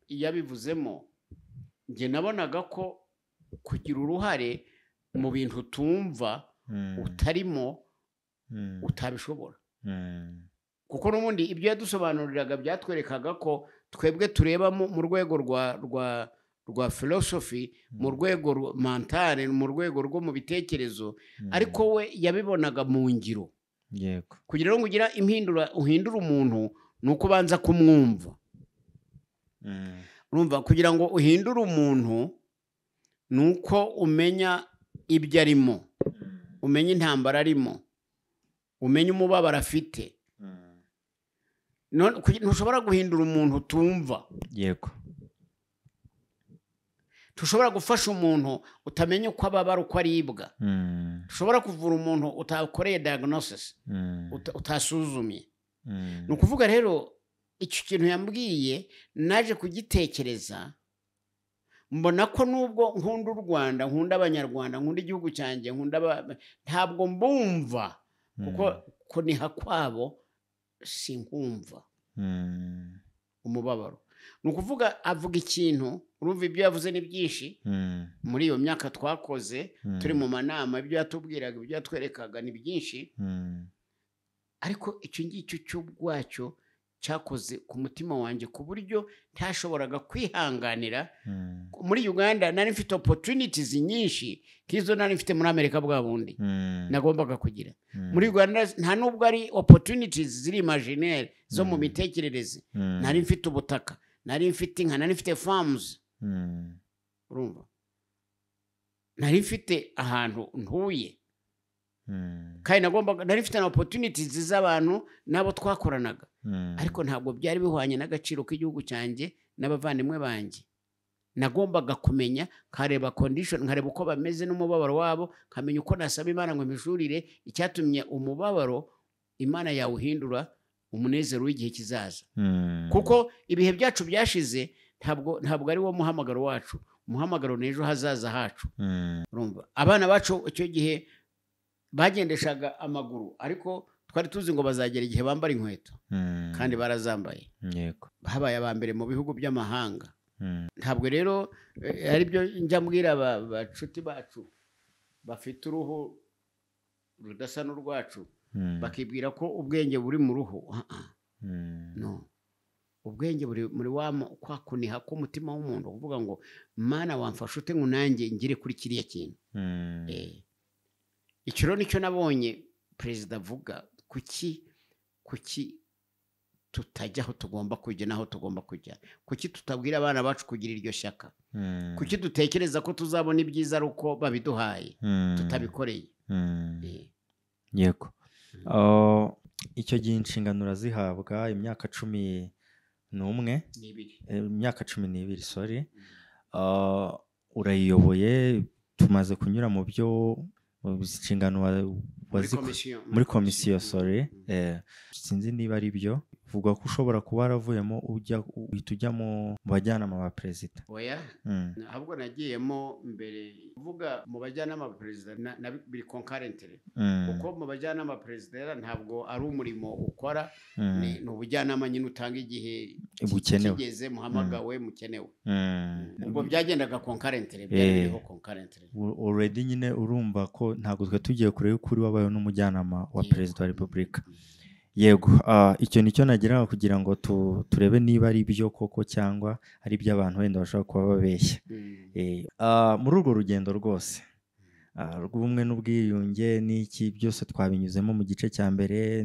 yabivuzemo nge nabonaga ko kugira uruhare mu bintu tumva utarimo utabishobora kuko n'ubundi ibyo yadusobanuriraga byatwerekaga ko twebwe tureba mu rwego rwa philosophy mu rwego mentale mu rwego rwo mu bitekerezo ariko we yabibonaga mu ngiro yego kugira ngo ugira uhindura umuntu nuko banza kumwumva urumva kugira ngo uhindure umuntu nuko umenya ibyo arimo umenya intambara arimo umenya umubabaro afite ntushobora guhindura umuntu tumva yego tushobora gufasha umuntu utamenya uko ababara uko aribwa tushobora kuvura umuntu utakoreye diagnosis utasuzumye ni ukuvuga rero icyo kintu yambwiye naje kugitekereza mbona ko nubwo nkunda u Rwanda nkunda abanyarwanda nkunda igihugu cyanjye ntabwo mbumva kuko niha kwabo sinkumva umubabaro ni ukuvuga avuga ikintu urumva ibyo yavuze ni byinshi muri iyo myaka twakoze turi mu manama ibyo yatubwiraga ibyo yatwerekaga ni byinshi ariko icyo ngicyo cy'ubwacyo cyakoze ku mutima wanjye ku buryo ntashoboraga kwihanganira muri Uganda nari mfite opportunities nyinshi nk'izo nari mfite muri Amerika bwa bundi nagombaga kugira muri Uganda nta nubwo ari opportunities ziri imaginaire zo mu mitekerereze nari mfite ubutaka nari mfite inka nari mfite farms urumva nari mfite ahantu ntuye kandi nari mfite na opportunities z'abantu nabo twakoranaga ariko ntabwo byari bihwanye n'agaciro k'igihugu cyanjye n'abavandimwe banjye nagombaga kumenya nkareba condition nkareba uko bameze n'umubabaro wabo nkamenya uko nasaba Imana ngo impishurire icyatumye umubabaro Imana yawuhindura umunezero w'igihe kizaza. Kuko ibihe byacu byashize ntabwo ari wo muhamagaro wacu. Umuhamagaro n'ejo hazaza hacu. Urumva abana bacu icyo gihe bagendeshaga amaguru, ariko twari tuzi ngo bazagera igihe bambara inkweto, kandi barazambaye. Yego, habaye abambere mu bihugu by'amahanga. Ntabwo rero ari byo njya mbwira abacuti bacu bafite uruhu rudasa n'urwacu, bakibwira ko ubwenge buri mu ruhu. No, ubwenge buri muri kwa kuniha k'umutima w'umuntu, uvuga ngo mana wamfasha ute ngo nanjye ngire kuri kiriya kintu. Icyo rero nicyo nabonye perezida avuga, kuki tutajya aho tugomba kujya n'aho tugomba kujya, kuki tutabwira abana bacu kugira iryo shyaka, kuki dutekereza ko tuzabona ibyiza ari uko babiduhaye tutabikoreye. Yego, icyo gihe inshingano urazihabwa imyaka 11, imyaka 12, sorry. Urayiyoboye, tumaze kunyura mu byo inshingano muri komisiyo, sorry. Sinzi niba ari byo, vuga ko ushobora kuba waravuyemo ujya mu bajyanama ba perezida. Oya, ahubwo nagiyemo mbere. Uvuga mu bajyanama ba perezida biri concurrently, kuko mu bajyanama ba perezida ntabwo ari umurimo ukora, ni ubujyanama nyine utanga igihe kigeze, muhamagawe, mukenewe. Ubwo byagendaga concurrently, byariho concurrently. Already nyine urumva ko ntabwo twe tugiye kureba kuri wabaye n'umujyanama wa perezida wa repubulika. Yego, icyo nicyo nageraho kugira ngo turebe niba ari byo koko cyangwa ari byo abantu wenda bashobora kuba babeshya. Muri urwo rugendo rwose rw'ubumwe n'ubwiyunge n'iki byose twabinyuzemo mu gice cya mbere,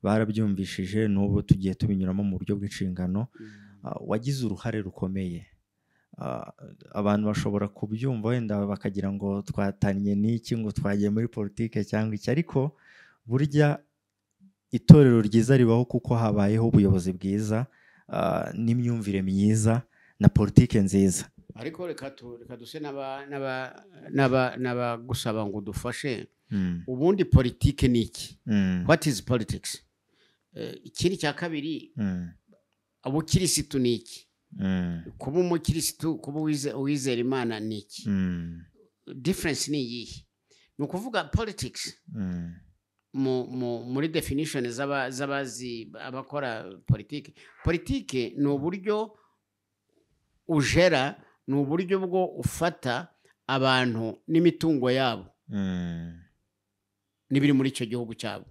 barabyumvishije, n'ubu tugiye tubinyuramo mu buryo bw'inshingano. Wagize uruhare rukomeye. Abantu bashobora kubyumva wenda bakagira ngo twatanye n'iki, ngo twagiye muri politike cyangwa iki, ariko burya itorero ryiza ribaho kuko habayeho ubuyobozi bwiza, n'imyumvire myiza na politike nziza. Ariko reka duse n'abagusaba ngo dufashe. Ubundi politike ni iki? What is politics? Ikindi cya kabiri, ubukirisitu ni iki? Kuba umukirisitu, kuba uwizera Imana ni iki? Difference ni iyihe? Ni ukuvuga politics muri definition z'abazi abakora politike ni uburyo ujera, ni uburyo bwo ufata abantu n'imitungo yabo n'ibiri muri icyo gihugu cyabo.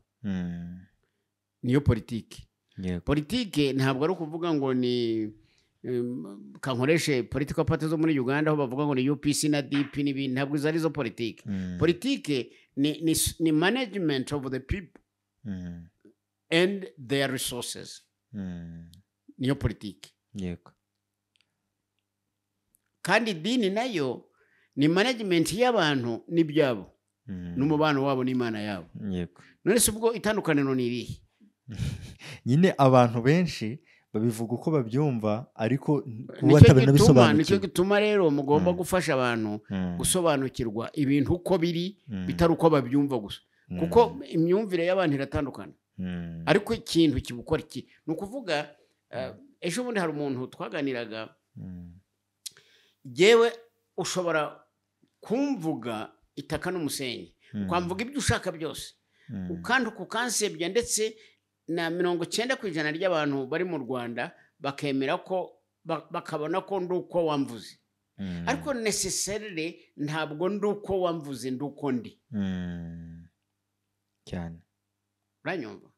Niyo politike. Politike ntabwo ari ukuvuga ngo ni kankoreshe political party zo muri Uganda aho bavuga ngo ni UPC na DP n'ibindi. Ntabwo izo ari zo politike. Politike ni management of the people and their resources. Niyo politike. Yego. Kandi dini nayo ni management y'abantu n'ibyabo n'umubano wabo n'Imana yabo. Yego. None se ubwo itandukaniro ni irihe? Nyine abantu benshi babivuga uko babyumva, ariko batabisobanukirwa. Nicyo gituma rero mugomba gufasha abantu gusobanukirwa ibintu uko biri, bitari uko babyumva gusa, kuko imyumvire y'abantu iratandukana. Ariko ikintu kibukora iki ni ukuvuga, ejo bundi hari umuntu twaganiraga, yewe ushobora kumvuga itaka n'umusenyi, ukamvuga ibyo ushaka byose, ukandi ukukansebya, ndetse na 90% ry'abantu bari mu Rwanda bakemera ko bakabona ko nduko wamvuze. Ariko necessarily ntabwo nduko wamvuze, nduko ndi cyane. Uranyumva?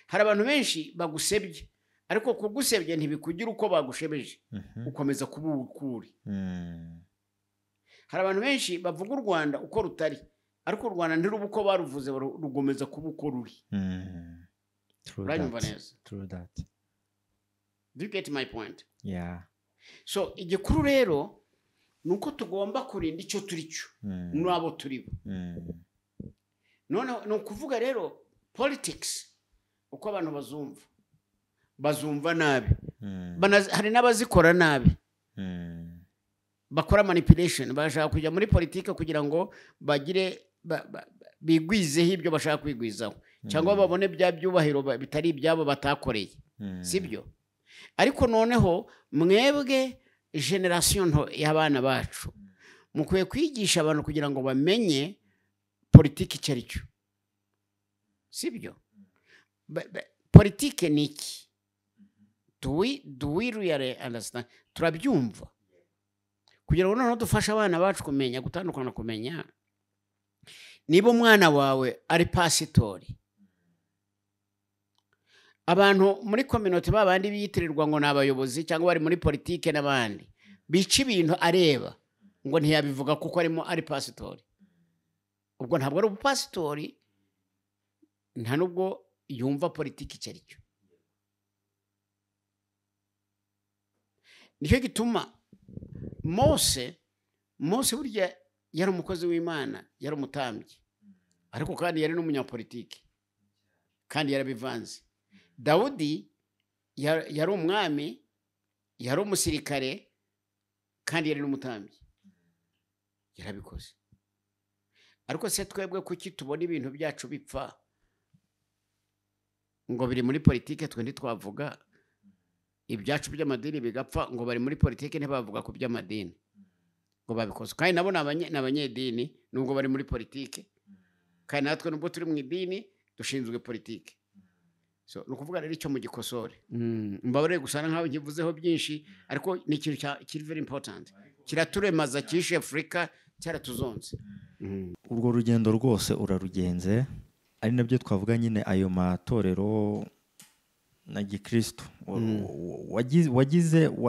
Hari abantu benshi bagusebye, ariko kugusebye ntibikugira uko bagushebeje, ukomeza kuba ukuri. Hari abantu benshi bavuga u Rwanda uko rutari, ariko u Rwanda ntiruba uko baruvuze, rugomeza kuba uko ruri. True that. Do you get my point? Yeah. So igikuru rero nuko tugomba kurinda icyo turi cyo n'abo turibo. None no kuvuga rero politics uko abantu bazumva nabi. Hari n'abazikora nabi. Bakora manipulation, bashaka kujya muri politike kugira ngo bagire bigwizeho ibyo bashaka kwigwizaho. cyangwa babone bya byubahiro bitari ibyabo batakoreye sibyo ariko noneho mwebwe generation nto y'abana bacu mukwiye kwigisha abantu kugira ngo bamenye politiki icyo ari cyo sibyo politiki ni iki do we really understand turabyumva kugira ngo noneho dufashe abana bacu kumenya gutandukana kumenya niba umwana wawe ari pasitori abantu muri community babandi biyitirirwa ngo nabayobozi cyangwa bari muri politike n'abandi bica ibintu areba ngo ntiyabivuga kuko ari pasitori ubwo ntabwo ari ubupasitori nta nubwo yumva politiki icyo ari cyo nicyo gituma Mose burya yari umukozi w'Imana yari umutambyi ariko kandi yari n'umunyapolitiki kandi yarabivanze Dawudi yari umwami yari umusirikare kandi yari n'umutambyi yarabikoze ariko se twebwe kuki tubona ibintu byacu bipfa ngo biri muri politike twe ntitwavuga ibyacu by'amadini bigapfa ngo bari muri politike ntibavuga ku by'amadini ngo babikoze kandi nabo n'abanyedini nubwo bari muri politike kandi natwe nubwo turi mu idini dushinzwe politike so nukuvuga rero icyo mu gikosore mbabare gusana nkaho nkivuzeho byinshi ariko ni ikintu kiri very important kiraturemaza kishe Afrika cyaratuzonze urwo rugendo rwose urarugenze ari nabyo twavuga nyine ayo matorero na gikristo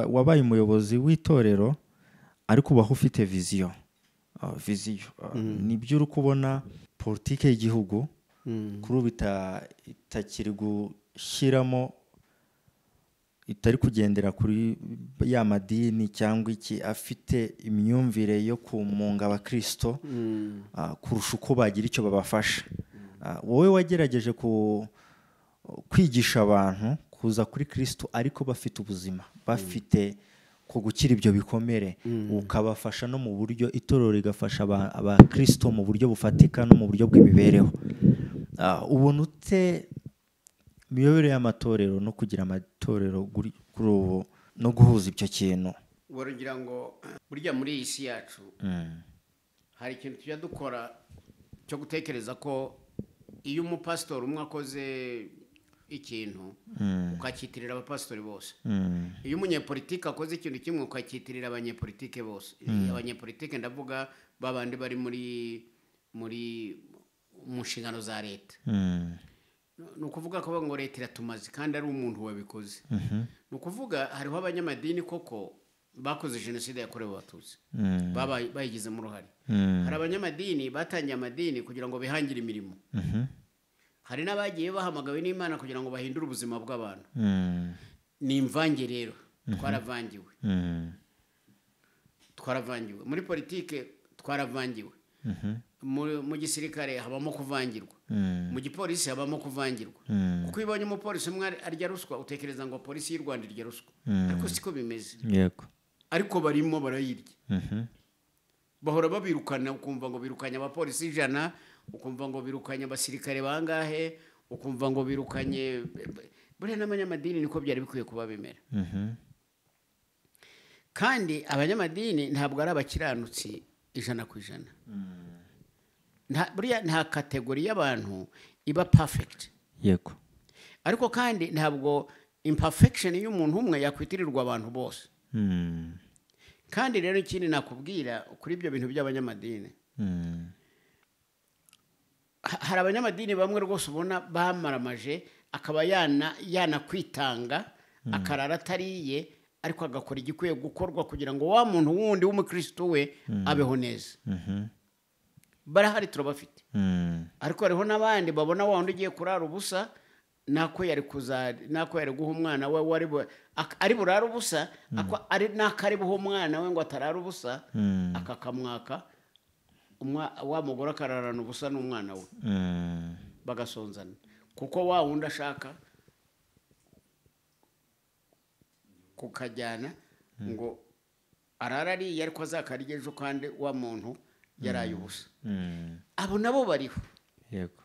wabaye umuyobozi w'itorero ariko ubaho ufite viziyo nibyo uri kubona politike y'igihugu kuri ubu itakiri gushyiramo itari kugendera kuri ya madini cyangwa iki afite imyumvire yo kumunga abakristo kurusha uko bagira icyo babafasha wowe wagerageje kwigisha abantu kuza kuri Kristo ariko bafite ubuzima bafite ko gukira ibyo bikomere ukabafasha no mu buryo itorero rigafasha abakristo mu buryo bufatika no mu buryo bw'imibereho ubuntu ute miyoborere y'amatorero no kugira amatorero kuri ubu no guhuza ibyo kintu waragira ngo burya muri iyi si yacu hari ikintu tujya dukora cyo gutekereza ko iyo umupasitori umwe akoze ikintu ukakitirira abapasitori bose iyo umunyepolitike akoze ikintu kimwe ukakitirira abanyepolitike bose abanyepolitike ndavuga babandi bari muri mu nshingano za leta ni ukuvuga ko ngo leta iratumaze kandi ari umuntu wabikoze ni ukuvuga hariho abanyamadini koko bakoze jenoside yakorewe abatutsi bayigizemo uruhare hari abanyamadini batangiye amadini kugira ngo bihangire imirimo hari n'abagiye bahamagawe n'Imana kugira ngo bahindure ubuzima bw'abantu ni imvange rero twaravangiwe muri politike twaravangiwe mu gisirikare habamo kuvangirwa mu gipolisi habamo kuvangirwa kuko ibonye umupolisi umwe arya ruswa utekereza ngo polisi y'u Rwanda irya ruswa ariko siko bimeze yego ariko barimo barayirya bahora babirukana ukumva ngo birukanye abapolisi 100 ukumva ngo birukanye abasirikare bangahe ukumva ngo birukanye bure n'abanyamadini niko byari bikwiye kuba bimera kandi abanyamadini ntabwo ari abakiranutsi 100%. Nta kategori y'abantu iba perfect yego ariko kandi ntabwo imperfection y'umuntu umwe yakwitirirwa abantu bose kandi rero ikindi nakubwira kuri ibyo bintu by'abanyamadini hari abanyamadini bamwe rwose ubona bamaramaje akaba yana kwitanga akarara atariye ariko agakora igikwiye gukorwa kugira ngo wa muntu wundi w'umukristo we abeho neza barahari turabafite ariko hariho n'abandi babona wa wundi ugiye kurara ubusa nako yari guha umwana we ari burara ubusa ari nakari buha umwana we ngo atarara ubusa akakamwaka wa mugore akararana ubusa n'umwana we bagasonzana kuko wa wundi ashaka kukajyana ngo ararariye ariko azakarya ejo kandi wa muntu yaraye ubusa abo nabo bariho yego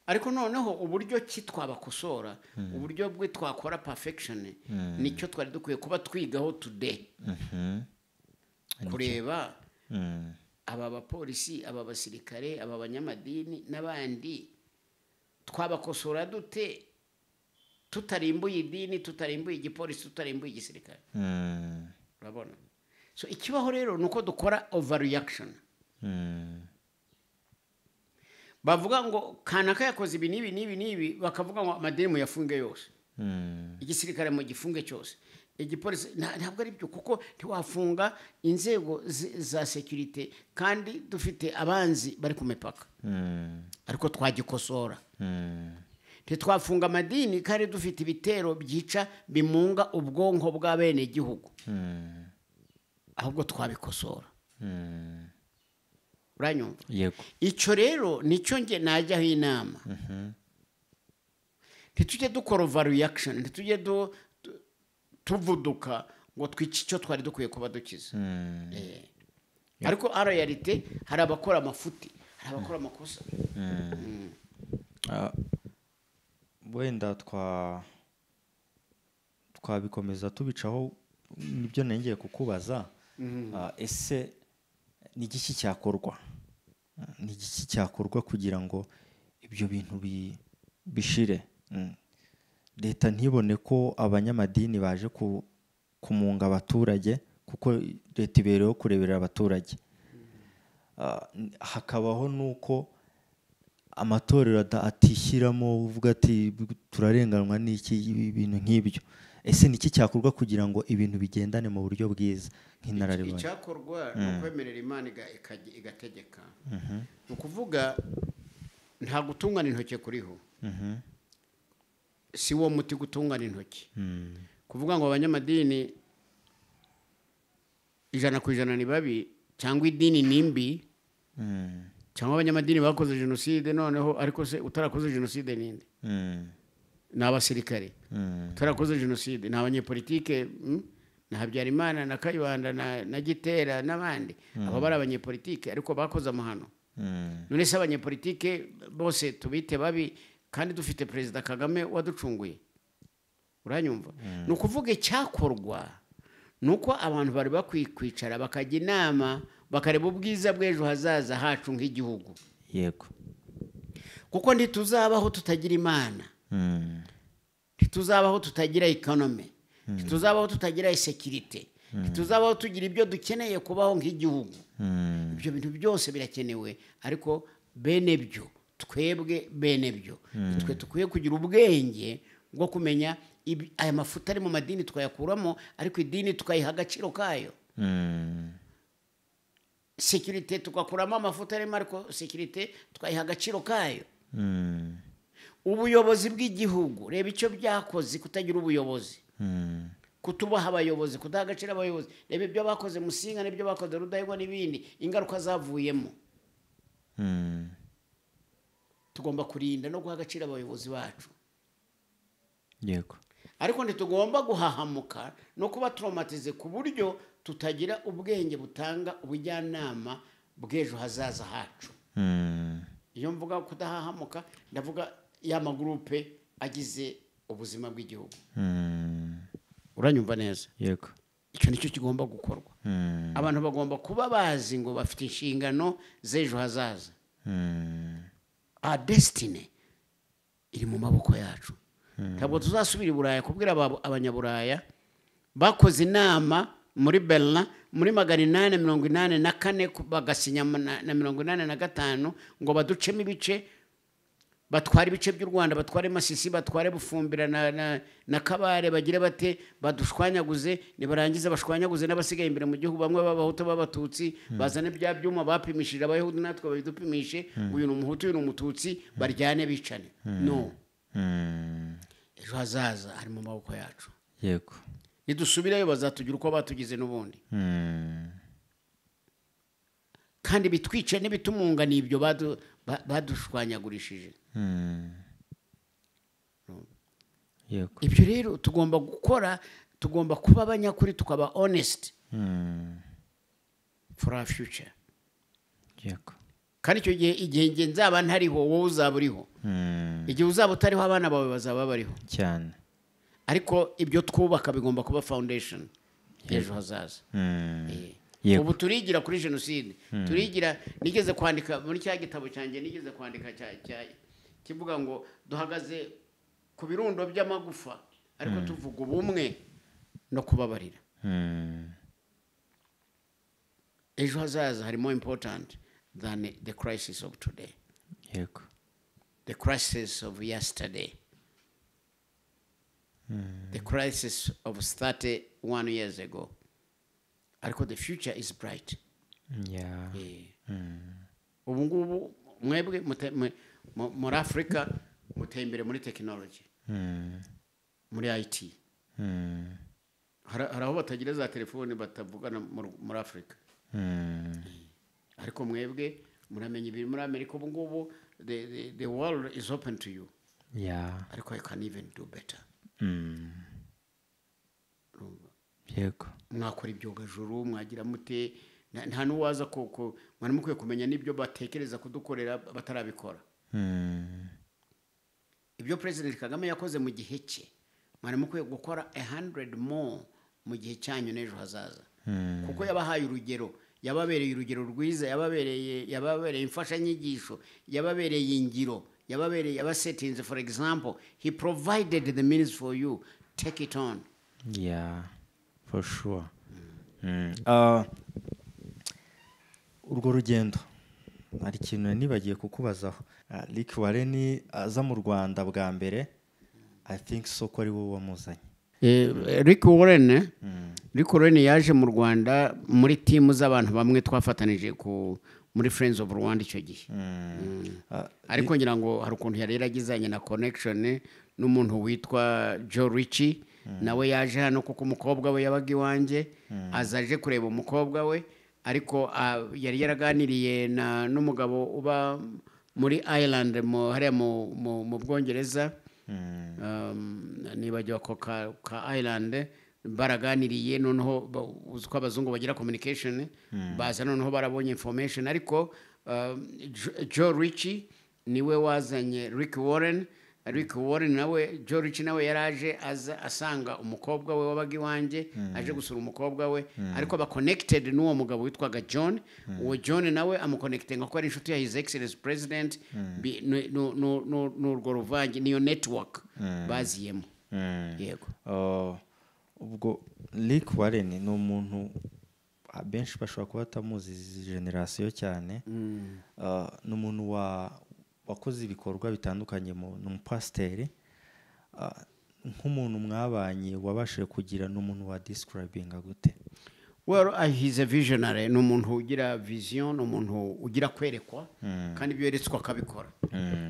ariko noneho uburyo ki twabakosora uburyo bwe twakora perfection nicyo twari dukwiye kuba twigaho today kureba aba bapolisi aba basirikare aba banyamadini n'abandi twabakosora dute tutarimbuye idini tutarimbuye igipolisi tutarimbuye igisirikare urabona so ikibaho rero nuko dukora overreaction bavuga ngo kanaka yakoze ibi nibi bakavuga ngo amadini yafunge yose igisirikare mu gifunge cyose igipolisi ntabwo ari byo kuko ntiwafunga inzego za security kandi dufite abanzi bari ku mipaka ariko twagikosora ntitwafunga amadini kandi dufite ibitero byica bimunga ubwonko bw'abene igihugu ahubwo twabikosora uranyumva yego icyo rero nicyo nge najyaho inama ntitujye dukora overreaction ntitujye tuvuduka ngo twice icyo twari dukwiye kuba dukiza ariko realite hari abakora amafuti hari abakora amakosa wenda twabikomeza tubicaho nibyo nengeye kukubaza ese ni igiki cyakorwa kugira ngo ibyo bintu bishire leta ntibone ko abanyamadini baje kumunga abaturage kuko leta ibereyeho kureberera abaturage hakabaho nuko amatorero atishyiramo uvuga ati turarenganwa n'iki ibintu nk'ibyo ese niki cyakorwa kugira ngo ibintu bigendane mu buryo bwiza nk'inararibonye icyakorwa ni ukwemerera Imana igategeka ni ukuvuga nta gutungana intoki kuriho si wo muti gutungana intoki kuvuga ngo abanyamadini 100% ni babi cyangwa idini nimbi cyangwa abanyamadini bakoze jenoside noneho ariko se utarakoze jenoside ninde n'abasirikare utarakoze jenoside n'abanyepolitike na Habyarimana na Kayibanda na Gitera n'abandi abo bari abanyepolitike ariko bakoze amahano none se abanyepolitike bose tubite babi kandi dufite Perezida Kagame waducunguye uranyumva no kuvuga icyakorwa nuko abantu bari bakwicara bakajya inama bakareba ubwiza bw'ejo hazaza hacu nk'igihugu yego kuko ntituzabaho tutagira Imana ntituzabaho tutagira economy ntituzabaho tutagira security ntituzabaho tugira ibyo dukeneye kubaho nk'igihugu ibyo bintu byose birakenewe ariko bene byo twebwe bene byo twe tukwiye kugira ubwenge bwo kumenya aya mafuta ari mu madini twayakuramo ariko idini tukayiha agaciro kayo security tukakuramo amafuta arimo ariko security tukayiha agaciro kayo ubuyobozi bw'igihugu reba icyo byakoze kutagira ubuyobozi kutubaha abayobozi kudaha agaciro abayobozi reba ibyo bakoze Musinga n'ibyo bakoze Rudahigwa n'ibindi ingaruka zavuyemo tugomba kurinda no guha agaciro abayobozi bacu yego ariko ntitugomba guhahamuka no kuba traumatize ku buryo tutagira ubwenge butanga ubujyanama bw'ejo hazaza hacu iyo mvuga kudahahamuka ndavuga ya magroupe agize ubuzima bw'igihugu uranyumva neza yego icyo nicyo kigomba gukorwa abantu bagomba kuba bazi ngo bafite inshingano z'ejo hazaza our destiny iri mu maboko yacu ntabwo tuzasubira i Buraya kubwira abanyaburaya bakoze inama muri Berlin muri 884 bagasinya na 85 ngo baducemo ibice batwara ibice by'u Rwanda batware Masisi batware Bufumbira na Kabare bagire bate badushwanyaguze nibarangiza bashwanyaguze n'abasigaye imbere mu gihugu bamwe b'abahutu b'abatutsi bazane bya byuma bapimishije abayahudi natwe babidupimishe uyu ni umuhutu uyu ni umututsi baryane bicane no ejo hazaza ari mu maboko yacu yego nidusubirayo bazatugira uko batugize n'ubundi kandi bitwice n'ibitumunga n'ibyo badushwanyagurishije yego ibyo rero tugomba gukora tugomba kuba abanyakuri tukaba honest for our future yego kandi icyo gihe igihe nzaba ntariho wowe uzaba uriho igihe uzaba utariho abana bawe bazaba bariho cyane. ariko ibyo twubaka bigomba kuba foundation ejo hazaza. Ubu turigira kuri jenoside, turigira. Nigeze kwandika muri cya gitabo cyanjye, nigeze kwandika kivuga ngo duhagaze ku birundo by'amagufa ariko tuvuga ubumwe no kubabarira. Ejo hazaza hari more important than the crisis of today. Yego. The crisis of yesterday. The crisis of 31 years ago. Ariko the future is bright. Yeah. Ubu ngubu mwebwe muri Africa muteye imbere muri technology. Muri IT. Hari aho batagira za telefone batavugana muri Africa. Ariko mwebwe muramenye ibiri muri Amerika ubu ngubu, the world is open to you. Yeah. Ariko I can even do better. Yego. Mwakora ibyogajuru, mwagira mute, nta nuwaza ko mwari mukwiye kumenya n'ibyo batekereza kudukorera batarabikora. Ibyo President Kagame yakoze mu gihe cye, mwari mukwiye gukora 100 more mu gihe cyanyu n'ejo hazaza. Kuko yabahaye urugero, yababereye urugero rwiza, yababereye imfashanyigisho, yababereye ingiro, yababereye abasettings. For example, he provided the means for you. Take it on. Yeah, for sure. Urwo rugendo hari ikintu nibagiye kukubazaho. Rick Warren aza mu Rwanda bwa mbere, I think so ko ari wowe wamuzanye. Rick Warren yaje mu Rwanda muri timu z'abantu bamwe twafatanije muri Friends of Rwanda icyo gihe. Ariko ngira ngo hari ukuntu yari yaragizanye na connection n'umuntu witwa Joe Ritchie. Nawe yaje hano kuko umukobwa we yabaga iwanjye, azaje kureba umukobwa we, ariko yari yaraganiriye n'umugabo uba muri Ireland hariya mu Bwongereza. Nibagiwe ko ka Ireland baraganiriye, noneho uziko abazungu bagira communication, baza noneho barabonye information. Ariko Joe Ritchie niwe wazanye Rick Warren. Rick Warren nawe, Joe Ritchie nawe yaraje asanga umukobwa we wabaga iwanjye, aje gusura umukobwa we, ariko aba connected n'uwo mugabo witwaga John. Uwo John nawe amuconnectinga ko ari inshuti ya His Excellency President. N'urwo ruvange niyo network baziyemo. Yego. Ubwo Rick Warren ni umuntu abenshi bashobora kuba batamuzi izi generasiyo cyane. Ni umuntu wakoze ibikorwa bitandukanye, n'umupasiteri. Nk'umuntu mwabanye wabashije kugira n'umuntu wa describinga gute? Well, he's a visionary. Ni umuntu ugira vision, ni umuntu ugira kwerekwa, kandi ibyo yeretswe akabikora.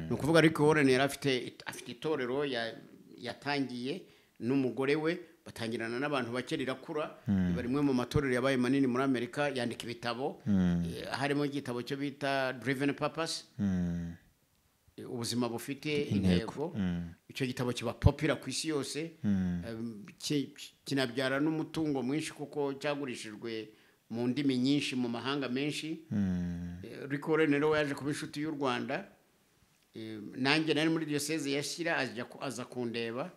Ni ukuvuga Rick Warren yari afite itorero yatangiye n'umugore we, batangirana n'abantu bake rirakura. Bari rimwe mu matorero yabaye manini muri Amerika, yandika ibitabo. Harimo igitabo cyo bita Driven Purpose, ubuzima bufite intego. Icyo gitabo kiba popular ku isi yose, kinabyara n'umutungo mwinshi kuko cyagurishijwe mu ndimi nyinshi mu mahanga menshi. Rick Warren rero yaje kuba inshuti y'u Rwanda. Nanjye nari muri diocese yashyira aza kundeba.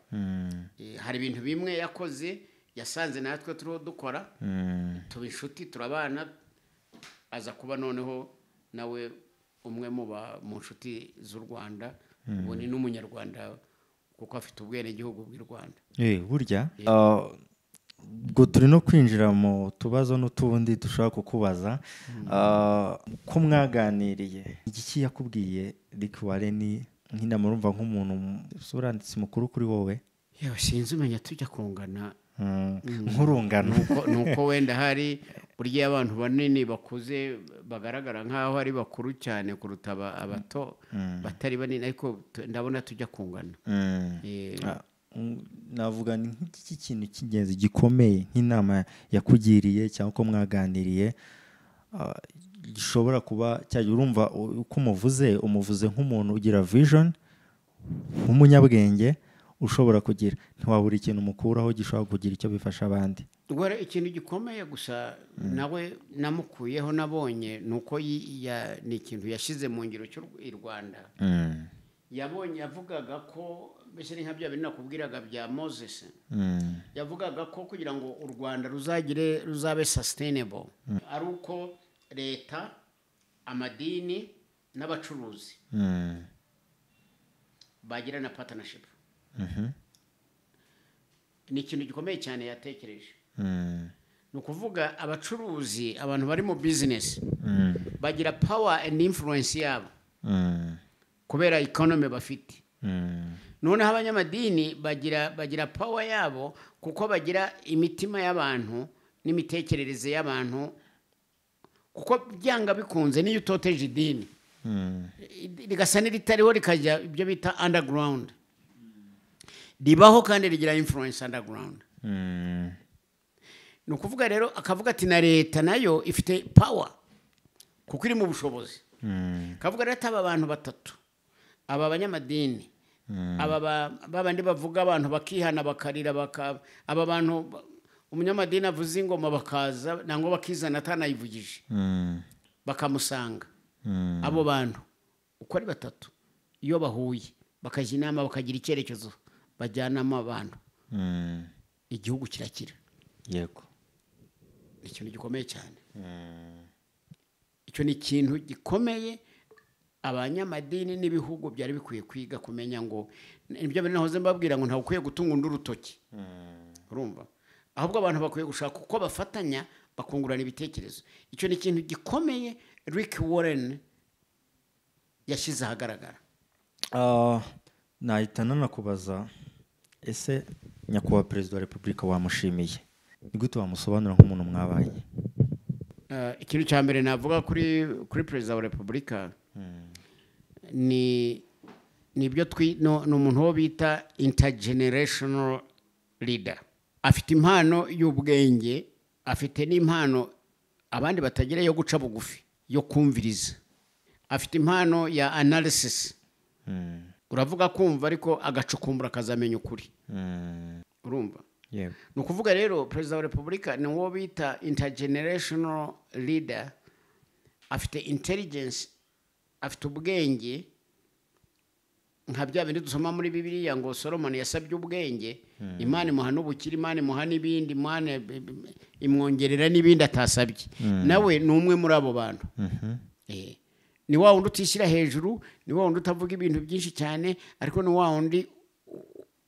Hari ibintu bimwe yakoze yasanze natwe turiho dukora, tuba inshuti turabana, aza kuba noneho nawe umwe mu nshuti z'u Rwanda. Ubu ni n'umunyarwanda kuko afite ubwenegihugu bw'u Rwanda. Burya ubwo turi no kwinjira mu tubazo n'utundi dushobora kukubaza. Ko mwaganiriye, igiki yakubwiye Rick Warren nk'inama urumva nk'umuntu uranditse mukuru kuri wowe? Yewe sinzi umenya tujya kungana nk'urungano. Nuko wenda hari burya abantu banini bakuze bagaragara nk'aho ari bakuru cyane kuruta abato batari banini, ariko ndabona tujya kungana. Navuga ni nk'iki kintu cy'ingenzi gikomeye nk'inama yakugiriye cyangwa ko mwaganiriye gishobora kuba cyajya urumva uko umuvuze nk'umuntu ugira vision, nk'umunyabwenge ushobora kugira, ntiwabura ikintu mukuraho gishobora kugira icyo bifasha abandi. Ikintu gikomeye gusa nawe namukuyeho nabonye nuko ni ikintu yashyize mu ngiro cy'u Rwanda. yavugaga ko mbese ni nka bya bintu nakubwiraga bya Moses yavugaga ko kugira ngo u Rwanda ruzabe sustainable ari uko leta amadini n'abacuruzi bagira na partnership ni ikintu gikomeye cyane yatekereje ni ukuvuga abacuruzi abantu bari mu business bagira power and influence yabo kubera economy bafite noneho abanyamadini bagira power yabo kuko bagira imitima y'abantu n'imitekerereze y'abantu kuko byanga bikunze niyo utoteje idini rigasa n'iritariho rikajya ibyo bita underground ribaho kandi rigira influence underground ni ukuvuga rero akavuga ati na leta nayo ifite power kuko iri mu bushobozi akavuga rero aba bantu batatu aba banyamadini aba babandi bavuga abantu bakihana bakarira aba bantu umunyamadini avuze ingoma bakaza nangwa bakizana atanayivugije bakamusanga abo bantu uko ari batatu iyo bahuye bakajya inama bakagira icyerekezo bajyanamo abantu igihugu kirakira yego ikintu gikomeye cyane icyo ni ikintu gikomeye abanyamadini n'ibihugu byari bikwiye kwiga kumenya ngo ibyo bintu nahoze mbabwira ngo ntawe ukwiye gutunga undi urutoki urumva ahubwo abantu bakwiye gushaka uko bafatanya bakungurana ibitekerezo icyo ni ikintu gikomeye Rick Warren yashyize ahagaragara nahita nanakubaza ese nyakubahwa perezida wa repubulika wamushimiye ni gute wamusobanura nk'umuntu mwabanye ikintu cya mbere navuga kuri perezida wa repubulika ni ibyo ni umuntu wo bita intergenerational leader afite impano y'ubwenge afite n'impano abandi batagira yo guca bugufi yo kumviriza afite impano ya analysis uravuga kumva ariko agacukumbura akazamenya ukuri urumva ni ukuvuga rero perezida wa repubulika ni uwo bita intergenerational leader afite intelligence afite ubwenge nka bya bindi dusoma muri bibiliya ngo Solomon yasabye ubwenge imana imuha n'ubukire imana imuha n'ibindi imana imwongerera n'ibindi atasabye nawe ni umwe muri abo bantu ni wa wundi utishyira hejuru ni wa wundi utavuga ibintu byinshi cyane ariko ni wa wundi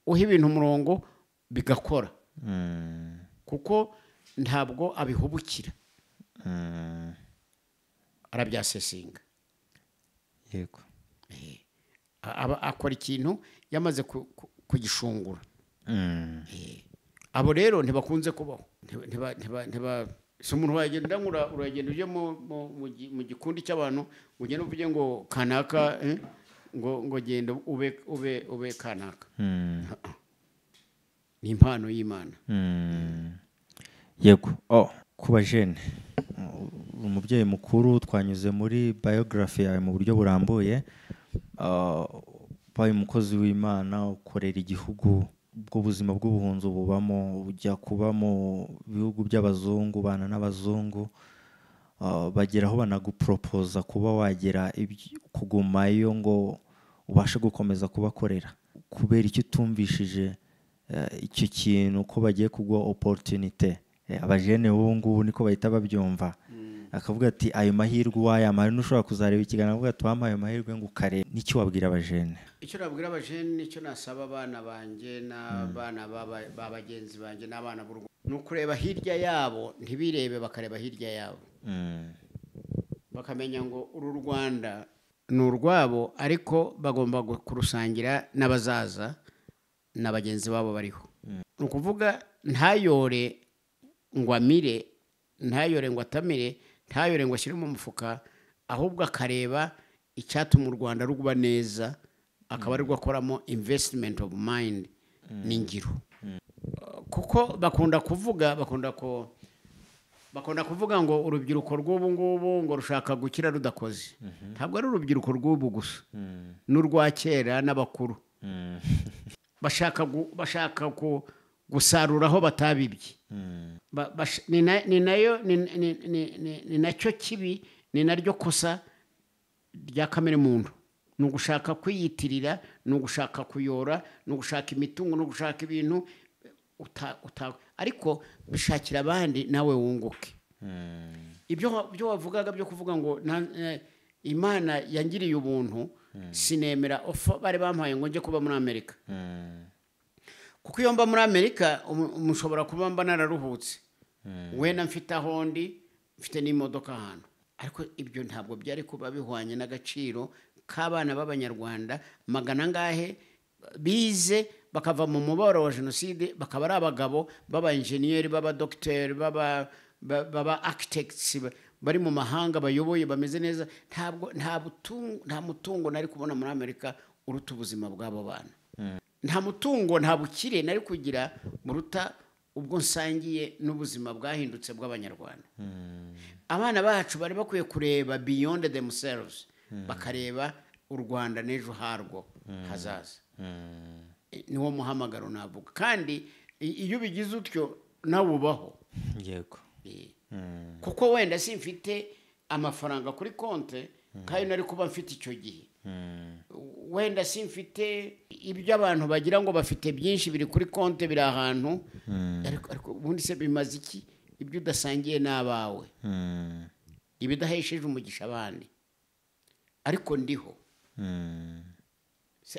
uha ibintu umurongo bigakora kuko ntabwo abihubukira arabyasesinga yego akora ikintu yamaze kugishungura abo rero ntibakunze kubaho si umuntu wagenda uragenda ujye mu gikundi cy'abantu ugenda uvuge ngo kanaka ngo genda ube kanaka ni impano y'Imana yego ku bajene umubyeyi mukuru twanyuze muri biography yawe mu buryo burambuye baye umukozi w'Imana ukorera igihugu bw'ubuzima bw'ubuhunzi bubamo ujya kuba mu bihugu by'abazungu bana n'abazungu bageraho banaguporopoza kuba wagera kugumayo ngo ubashe gukomeza kubakorera kubera icyo utumvishije icyo kintu ko bagiye kuguha opportunity abajene ubu ngubu niko bahita babyumva akavuga ati ayo mahirwe wayamara n'ushobora kuzareba ikiganiro avuga ati wampaye ayo mahirwe ngo ukare n'icyo wabwira abajene icyo nabwira abajene nicyo nasaba abana banjye n'abana babagenzi banjye n'abana b'u Rwanda ni ukureba hirya yabo ntibirebe bakareba hirya yabo bakamenya ngo uru Rwanda ni urwabo ariko bagomba kurusangira n'abazaza na bagenzi babo bariho ni ukuvuga ntayore ngo amire ntayore ngo atamire ntayore ngo ashyire mu mufuka ahubwo akareba icyatuma u Rwanda ruba neza akaba ari gukoramo investment of mind n'ingiro kuko bakunda kuvuga ngo urubyiruko rw'ubu ngubu ngo rushaka gukira rudakoze ntabwo ari urubyiruko rw'ubu gusa n'urwa kera n'abakuru bashaka gusarura aho batabibye ni nacyo kibi ni naryo kosa rya kamere muntu ni ugushaka kwiyitirira, ni ugushaka kuyora, ni ugushaka imitungo, ni ugushaka ibintu ariko bishakira abandi nawe wunguke. Ibyo wavugaga byo kuvuga ngo Imana yangiriye ubuntu, sinemera bari bampaye ngo njye kuba muri Amerika. Kuko iyo mba muri Amerika mushobora kuba mba nararuhutse, wenda mfite aho ndi, mfite n'imodoka ahantu, ariko ibyo ntabwo byari kuba bihwanye n'agaciro k'abana b'Abanyarwanda magana ngahe bize bakava mu mubabaro wa jenoside, bakaba ari abagabo b'aba-engineer, b'aba-doctor, baba architects bari mu mahanga bayoboye bameze neza. Nta mutungo nari kubona muri Amerika uruta ubuzima bw'abo bana. Nta mutungo, nta bukire nari kugira muruta ubwo nsangiye n'ubuzima bwahindutse bw'Abanyarwanda. Abana bacu bari bakwiye kureba beyond themselves, bakareba u Rwanda n'ejo harwo hazaza. Niwo muhamagaro navuga, kandi iyo bigize utyo nawe ubaho. Yego. Kuko wenda simfite amafaranga kuri konte kandi nari kuba mfite icyo gihe. Wenda simfite ibyo abantu bagira ngo bafite byinshi biri kuri konte biri ahantu, ariko ubundi se bimaze iki ibyo udasangiye n'abawe, ibidahesheje umugisha abandi? Ariko ndiho.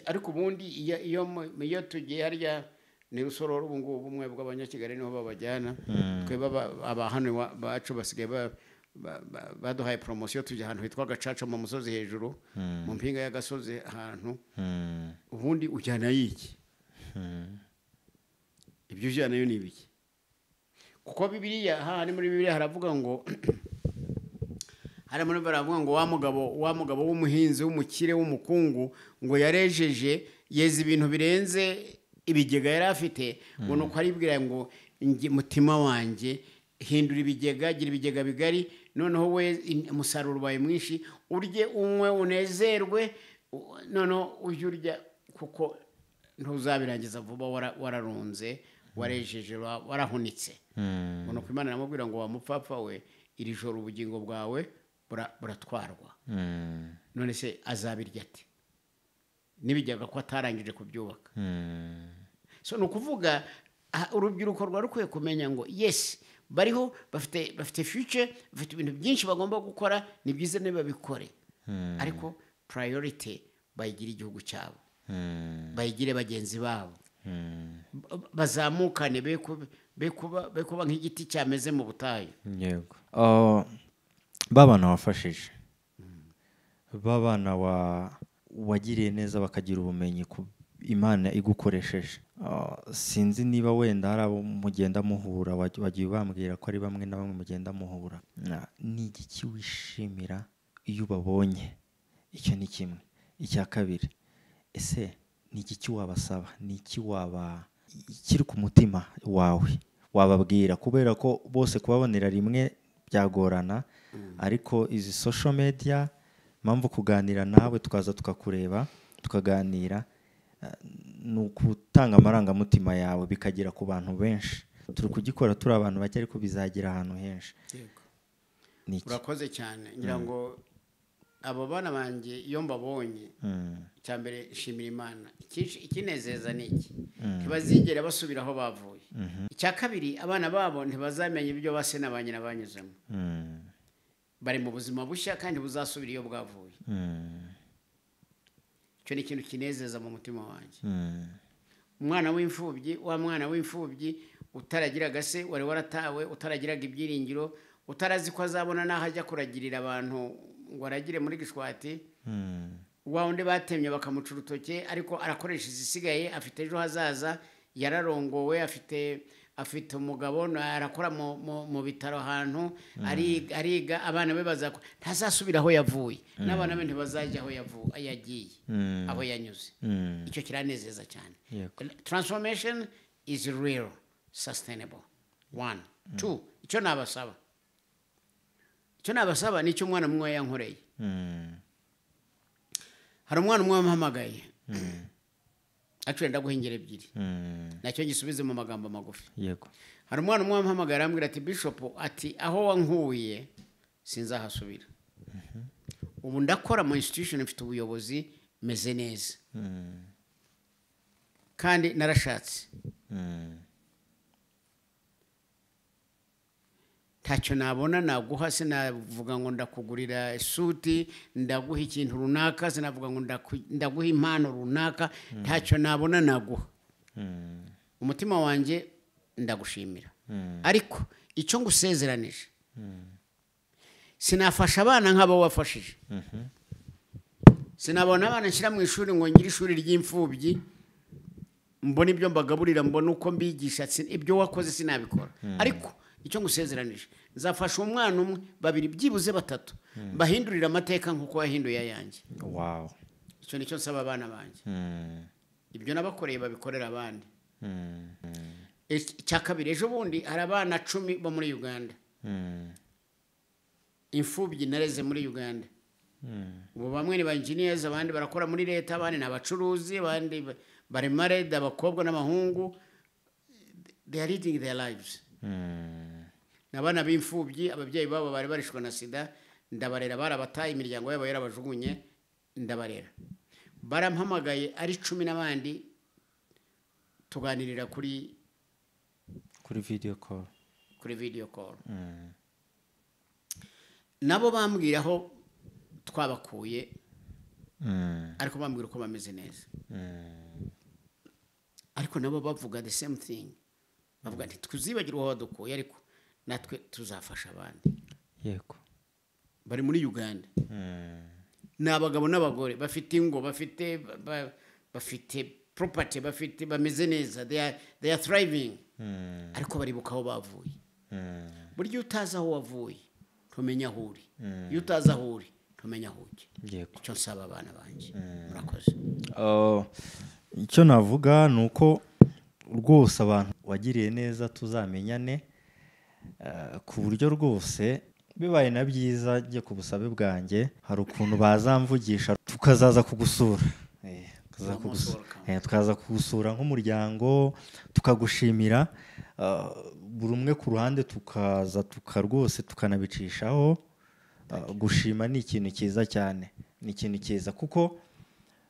Ariko ubundi iyo tugiye harya ni Rusororo, ubu ngubu ubumwe bw'Abanyakigali niho babajyana, tweba abahano bacu basigaye baduhaye promotion, tujya ahantu hitwa Gacaca mu musozi hejuru, mu mpinga y'agasozi ahantu. Ubundi ujyana yiki? Ibyo ujyana yo ni ibiki? Kuko Bibiliya, muri Bibiliya haravuga ngo harimo baravuga ngo wa mugabo w'umuhinzi w'umukire w'umukungu ngo yarejeje yeza ibintu birenze ibigega yari afite, ngo nuko aribwira ngo mutima wanjye hindura ibigega, gira ibigega bigari, noneho we umusaruro wawe mwinshi, urye unywe unezerwe, noneho ujye urya kuko ntuzabirangiza vuba wararunze, warejeje, warahunitse. Ngo nuko Imana iramubwira ngo wa mupfapfa we, iri joro ubugingo bwawe buratwarwa. None se azabirya ati n'ibigega ko atarangije kubyubaka? So nukuvuga urubyiruko rwarukwiye kumenya ngo yes, bariho bafite future, bafite ibintu byinshi bagomba gukora, ni byiza niba bikore, ariko priority bayigira igihugu cyabo, bayigire bagenzi babo, bazamukane, be kuba nk'igiti cyameze mu butayu. Yego. Babana wafashije, babana wagiriye neza bakagira ubumenyi ku Imana igukoresheje. Sinzi niba wenda hari abo mugenda muhura wagiye bambwira ko ari bamwe na bamwe mugenda muhura. Ni iki wishimira iyo ubabonye? Icyo ni kimwe. Icya kabiri, ese ni iki wabasaba? Ni iki kiri ku mutima wawe wababwira? Kubera ko bose kubabonera rimwe byagorana, ariko izi social media, mpamvu kuganira nawe tukaza tukakureba tukaganira, ni ukutanga amarangamutima yawe bikagera ku bantu benshi. Turi kugikora turi abantu bake, ariko bizagira ahantu henshi. Urakoze cyane. Ngira ngo abo bana banjye iyo mbabonye, cyambere nshimira Imana. Ikinezeza ni iki? Ntibazigera basubira aho bavuye. Icya kabiri, abana babo ntibazamenya ibyo base na banyina banyuzemo. Bari mu buzima bushya kandi buzasubira iyo bwavuye. Icyo ni ikintu kinezeza mu mutima wanjye. Umwana w'imfubyi, wa mwana w'imfubyi utaragiraga se, wari waratawe, utaragiraga ibyiringiro, utarazi ko azabona n'aho ajya kuragirira abantu ngo aragire muri Gishwati, wa undi batemye bakamuca urutoke, ariko arakoresha izisigaye, afite ejo hazaza, yararongowe, afite umugabo, arakora mu bitaro ahantu, ariga, abana be ntazasubira aho yavuye, n'abana be ntibazajya aho yagiye, aho yanyuze. Icyo kiranezeza cyane. Transformation is real, sustainable. 1, 2, icyo nabasaba ni icyo umwana mwe yankoreye. Hari umwana umwe wampamagaye, actually ndaguha ingero ebyiri, nacyo gisubize mu magambo magufi. Yego. Hari umwana umwe wampamagaye arambwira ati Bishop, ati aho wankuye sinzahasubira. Ubu ndakora mu institution, mfite ubuyobozi meze neza kandi narashatse ntacyo nabona naguha, sinavuga ngo ndakugurira isuti, ndaguha ikintu runaka, sinavuga ngo ndaguha impano runaka, ntacyo nabona naguha. Umutima wanjye ndagushimira, ariko icyo ngusezeranije sinafasha abana nk'abo wafashije. Sinabona abana nshyira mu ishuri ngo ngire ishuri ry'imfubyi, mbona ibyo mbagaburira, mbona uko mbigisha, ibyo wakoze sinabikora. Ariko icyo ngusezeranije nzafasha umwana umwe, babiri, byibuze batatu, bahindurira amateka nk'uko wahinduye ayanjye. Wow. Icyo nicyo nsaba abana banjye. Ibyo nabakoreye babikorera abandi. Icya kabiri, ejo bundi hari abana 10 bo muri Uganda, imfubyi nareze muri Uganda. Ubu bamwe ni ba engineers, abandi barakora muri leta, abandi ni abacuruzi, abandi bari married, abakobwa n'abahungu. They are leading their lives. Nabana b'imfubyi, ababyeyi babo bari barishwe na sida, ndabarera, barabataye, imiryango yabo yarabajugunye, ndabarera. Barampamagaye ari 10 n'abandi tuganirira kuri video call. Nabo bambwiraho twabakuye, ariko bambwira uko bameze neza. Ariko nabo bavuga the same thing. Bavuga ati tuzibagira uwo wadukuye, ariko natwe tuzafasha abandi. Yego. Bari muri Uganda. N'abagabo n'abagore bafite ingo, bafite property, bameze neza, they are thriving. Ariko baribuka aho bavuye. Buryo utaza aho wavuye tumenya aho uri, iyo utaza aho uri tumenya aho ujya. Yego. Icyo nsaba abana banjye. Murakoze. Icyo navuga ni uko rwose abantu wagiriye neza tuzamenyane, ku buryo rwose bibaye na byiza ngiye ku busabe bwanjye, hari ukuntu bazamvugisha tukazaza kugusura. Tukaza kugusura nk'umuryango, tukagushimira, buri umwe ku ruhande tukaza rwose tukanabicishaho. Gushima ni ikintu cyiza cyane, ni ikintu cyiza, kuko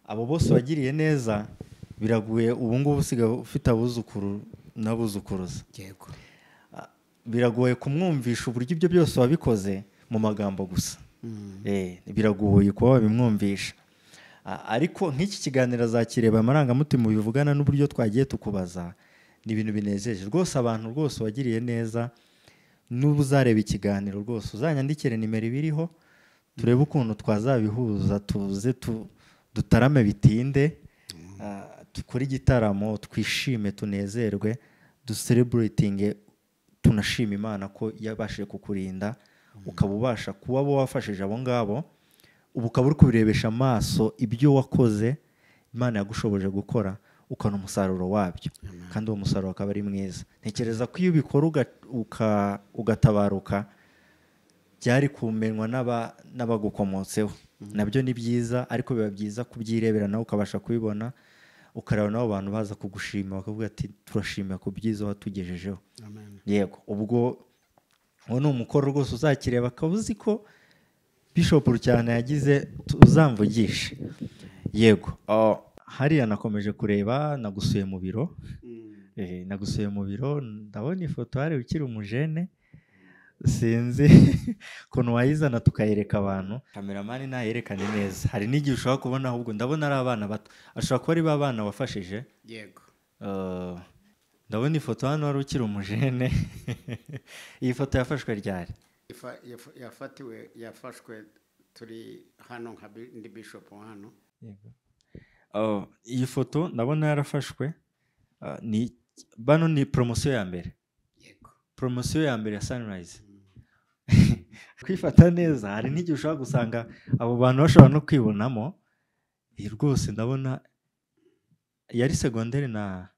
abo bose wagiriye neza biraguye. Ubu ngubu usigaye ufite abuzukuru n'abuzukuruza. Yego. Biragoye kumwumvisha uburyo ibyo byose wabikoze mu magambo gusa. Biragoye kuba wabimwumvisha. Ariko nk'iki kiganiro azakireba amarangamutima bivugana n'uburyo twagiye tukubaza, ni ibintu binezeje rwose. Abantu rwose wagiriye neza, n'ubu uzareba ikiganiro rwose uzanyandikire nimero ibiriho, turebe ukuntu twazabihuza, tuze dutarame bitinde, dukore igitaramo, twishime, tunezerwe, ducelebrating, tunashima Imana ko yabashije kukurinda, ukaba ubasha kuba abo wafashije abo ngabo, ubu ukaba uri kubirebesha amaso ibyo wakoze Imana yagushoboje gukora, ukana umusaruro wabyo. Kandi uwo musaruro akaba ari mwiza. Ntekereza ko iyo ubikora ugatabaruka, byari kumenywa n'abagukomotseho. Nabyo ni byiza, ariko biba byiza kubyirebera nawe ukabasha kubibona, ukareba nabo abantu baza kugushima bakavuga ati turashimira ku byiza watugejejeho. Yego. Ubwo uwo ni umukoro rwose uzakireba, akaba uzi ko Bishop Rucyahana yagize uzamvugisha. Yego. Hariya nakomeje kureba, nagusuye mu biro. Nagusuye mu biro, ndabona ifoto hari ukiri umujene, sinzi ukuntu wayizana tukayereka abantu. Kameramani nayerekane neza. Hari n'igihe ushobora kubona ahubwo ndabona ari abana bato, ashobora kuba ari ba bana wafashije. Yego. Ndabona ifoto hano wari ukiri umujene. Iyi foto yafashwe ryari? Yafashwe turi hano nka ndi Bishop hano. Yego. Iyi foto ndabona yarafashwe, bano ni promosiyo ya mbere. Yego. Promosiyo ya mbere ya Sunrise. Kwifata neza, hari n'igihe ushobora gusanga abo bantu bashobora no kwibonamo. Rwose ndabona yari secondaire na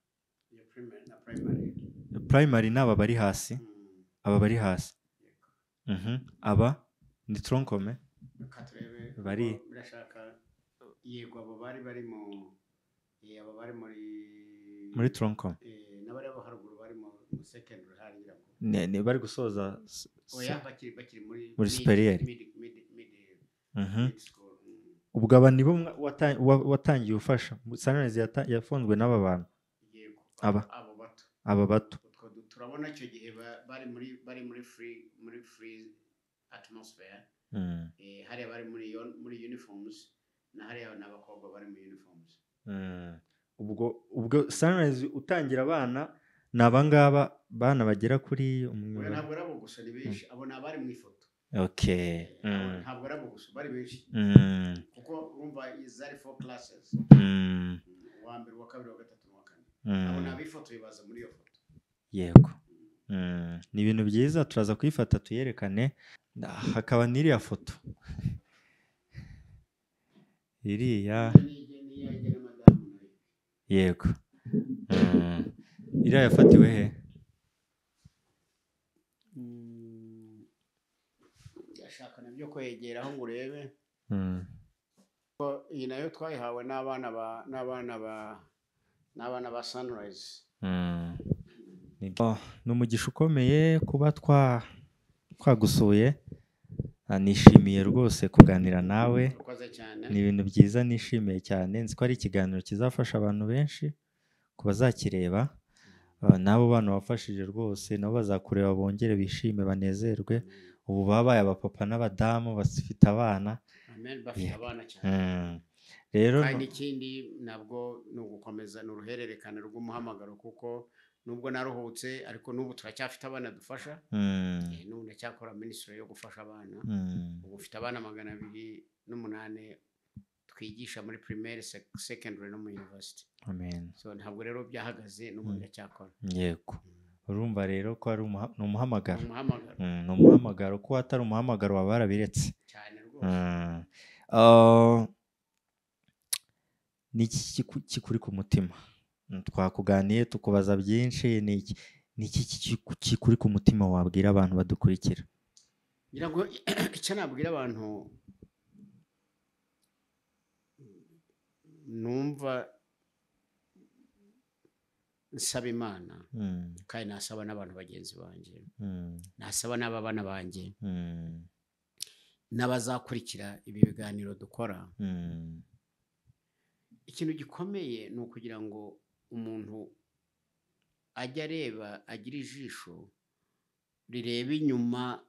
primary n'aba bari hasi. Aba bari hasi. Aba ni troncome. Bari yego, abo bari muri troncome. N'abari haruguru bari mu secondary haringira ngo ni bari gusoza bakiri muri superieur. ubwo aba nibo watangiye ufasha. Sunrise yafunzwe n'aba bantu aba bato turabona icyo gihe bari muri free atmosphere. Hariya bari muri uniforms na hariya n'abakobwa bari muri uniforms. ubwo Sunrise utangira abana ni abangaba bana bagera kuri ntabwo ari abo gusa ni benshi, abo ni abari mu ifoto. Ntabwo ari abo gusa bari benshi kuko urumva zari 4 classes, uwa mbere uwa kabiri uwa gatatu n'uwa kane. Abo ni abifotoye baza muri iyo foto. Yego. Ni ibintu byiza, turaza kuyifata tuyerekane. Hakaba n'iriya foto iriya. Yego. Iriya yafatiwe he? Yashaka nabyo kwegeraho ngo urebe. Iyi nayo twayihawe n'abana ba Sunrise. Ni umugisha ukomeye kuba twagusuye. Nishimiye rwose kuganira nawe. Ni ibintu byiza nishimiye cyane. Nzi ko ari ikiganiro kizafasha abantu benshi ku bazakireba. Nabo bana wafashije rwose nabo bazakureba bongere bishime banezerwe. Ubu babaye abapapa n'abadamu bafite abana. Amen, bafite abana cyane. Rero kandi ikindi nabwo ni ugukomeza n'uruhererekane rw'umuhamagaro, kuko nubwo naruhutse ariko n'ubu turacyafite abana dufasha. N'ubu ndacyakora ministry yo gufasha abana. Ubu ufite abana 208 twigisha muri primaire, secondary no mu university. Amen. So ntabwo rero byahagaze, n'ubu ndacyakora. Yego. Urumva rero ko ari umuhamagaro. Umuhamagaro. Umuhamagaro ko atari umuhamagaro waba warabiretse. Cyane rwose. Niki kikuri ku mutima? Twakuganiye tukubaza byinshi. Niki kikuri ku mutima wabwira abantu badukurikira? Ngira ngo icyo nabwira abantu, numva nsaba Imana kandi nasaba n'abantu bagenzi banjye, nasaba n'abana banjye n'abazakurikira ibi biganiro dukora. Ikintu gikomeye ni ukugira ngo umuntu ajya areba, agira ijisho rireba inyuma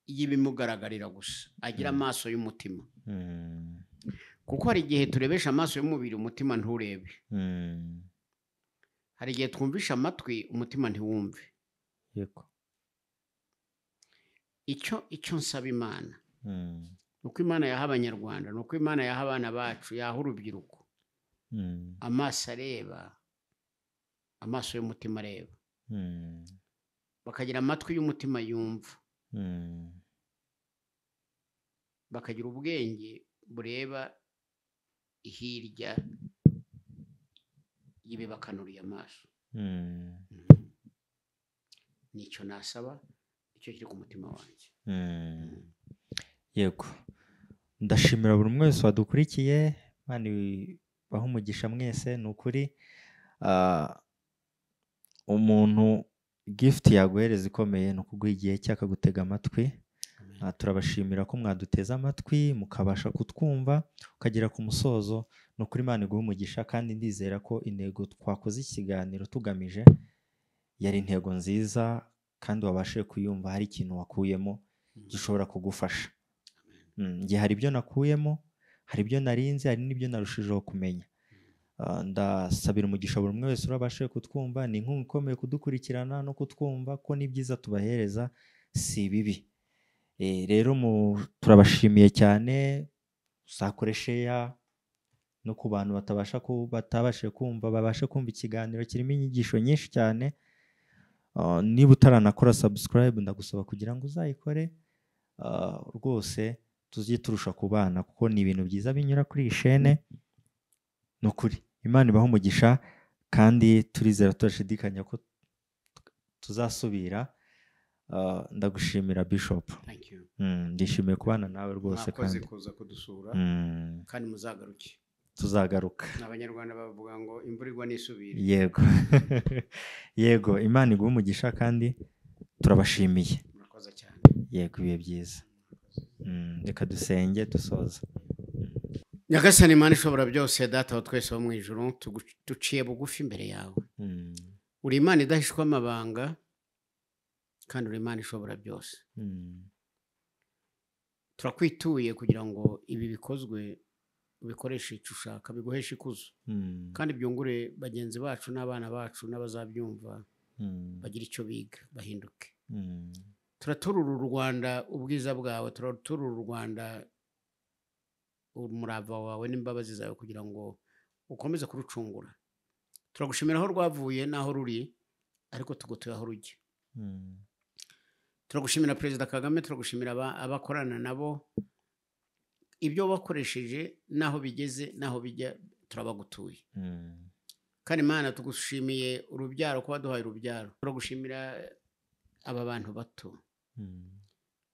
y'ibimugaragarira gusa, agira amaso y'umutima. Kuko hari igihe turebesha amaso y'umubiri, umutima nturebe. Hari igihe twumvisha amatwi, umutima ntiwumve. Yego. Icyo nsaba Imana, nuko Imana yaha Abanyarwanda, nuko Imana yaha abana bacu, yaha urubyiruko amaso areba, amaso y'umutima areba, bakagira amatwi y'umutima yumva, bakagira ubwenge bureba hirya y'ibibakanuriye amaso. Nicyo nasaba, icyo kiri ku mutima wanjye. Yego. Ndashimira buri umwe wese wadukurikiye. Imana baha umugisha mwese. Ni ukuri umuntu gift yaguhereza ikomeye ni ukuguha igihe cyakagutega amatwi. Turabashimira ko mwaduteza amatwi mukabasha kutwumva ukagera ku musozo. Ni ukuri Imana iguha umugisha, kandi ndizera ko intego twakoze ikiganiro tugamije yari intego nziza, kandi wabashije kuyumva. Hari ikintu wakuyemo gishobora kugufasha. Ngiye hari ibyo nakuyemo, hari ibyo narinze, hari n'ibyo narushijeho kumenya. Ndasabira umugisha buri umwe wese urabashije kutwumva. Ni inkunga ikomeye kudukurikirana no kutwumva, ko ni byiza tubahereza si bibi. Rero turabashimiye cyane. Uzakoreshe no ku bantu batabashije kumva, babashe kumva ikiganiro kirimo inyigisho nyinshi cyane. Niba utaranakora subscribe, ndagusaba kugira ngo uzayikore rwose, tujye turusha kubana, kuko ni ibintu byiza binyura kuri iyi chaîne. Ni ukuri Imana ibaha umugisha, kandi turizera tudashidikanya ko tuzasubira. Ndagushimira Bishop. Thank you. Ndishimiye kubana nawe rwose, kandi kuza kudusura, kandi muzagaruke. Tuzagaruka. Abanyarwanda bavuga ngo imvura igwa n'isubira. Yego. Yego. Imana iguha umugisha, kandi turabashimiye. Murakoze cyane. Yego, ibihe byiza. Reka dusenge dusoza. nyagasani Imana ishobora byose, data wa twese wo mu ijuru, duciye bugufi imbere yawe. Uri Imana idahishwa amabanga kandi uri Imana ishobora byose. Turakwituye kugira ngo ibi bikozwe ubikoreshe icyo ushaka, biguheshe ikuzo kandi byungure bagenzi bacu n'abana bacu n'abazabyumva bagira icyo biga bahinduke. Turaturura u Rwanda ubwiza bwawe, turaturura u Rwanda umurava wawe n'imbabazi zawe kugira ngo ukomeze kurucungura. Turagushimira aho rwavuye n'aho ruri, ariko tugutuye aho rujya. Turagushimira Perezida Kagame, turagushimira abakorana nabo, ibyo bakoresheje n'aho bigeze n'aho bijya turabagutuye. Kandi Imana tugushimiye urubyaro, kuba duhaye urubyaro. Turagushimira aba bantu bato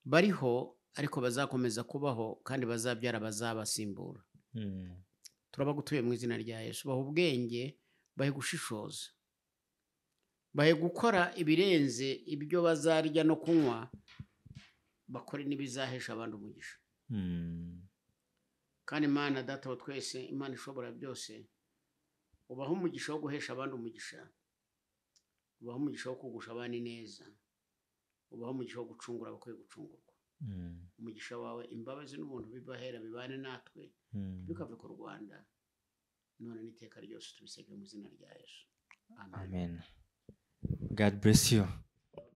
bariho ariko bazakomeza kubaho kandi bazabyara bazabasimbura. Turabagutuye mu izina rya Yesu. Bahe ubwenge, bahe gushishoza, bahe gukora ibirenze ibyo bazarya no kunywa, bakore n'ibizahesha abandi umugisha. Kandi Imana data wa twese, Imana ishobora byose, ubaho umugisha wo guhesha abandi umugisha, ubaho umugisha wo kugusha abandi neza, ubaho umugisha wo gucungura abakwiye gucungurwa. Umugisha wawe, imbabazi n'ubuntu bibahera bibane natwe, bikave ku Rwanda none n'iteka ryose, tubisabye mu izina rya Yesu. Amen. God bless you.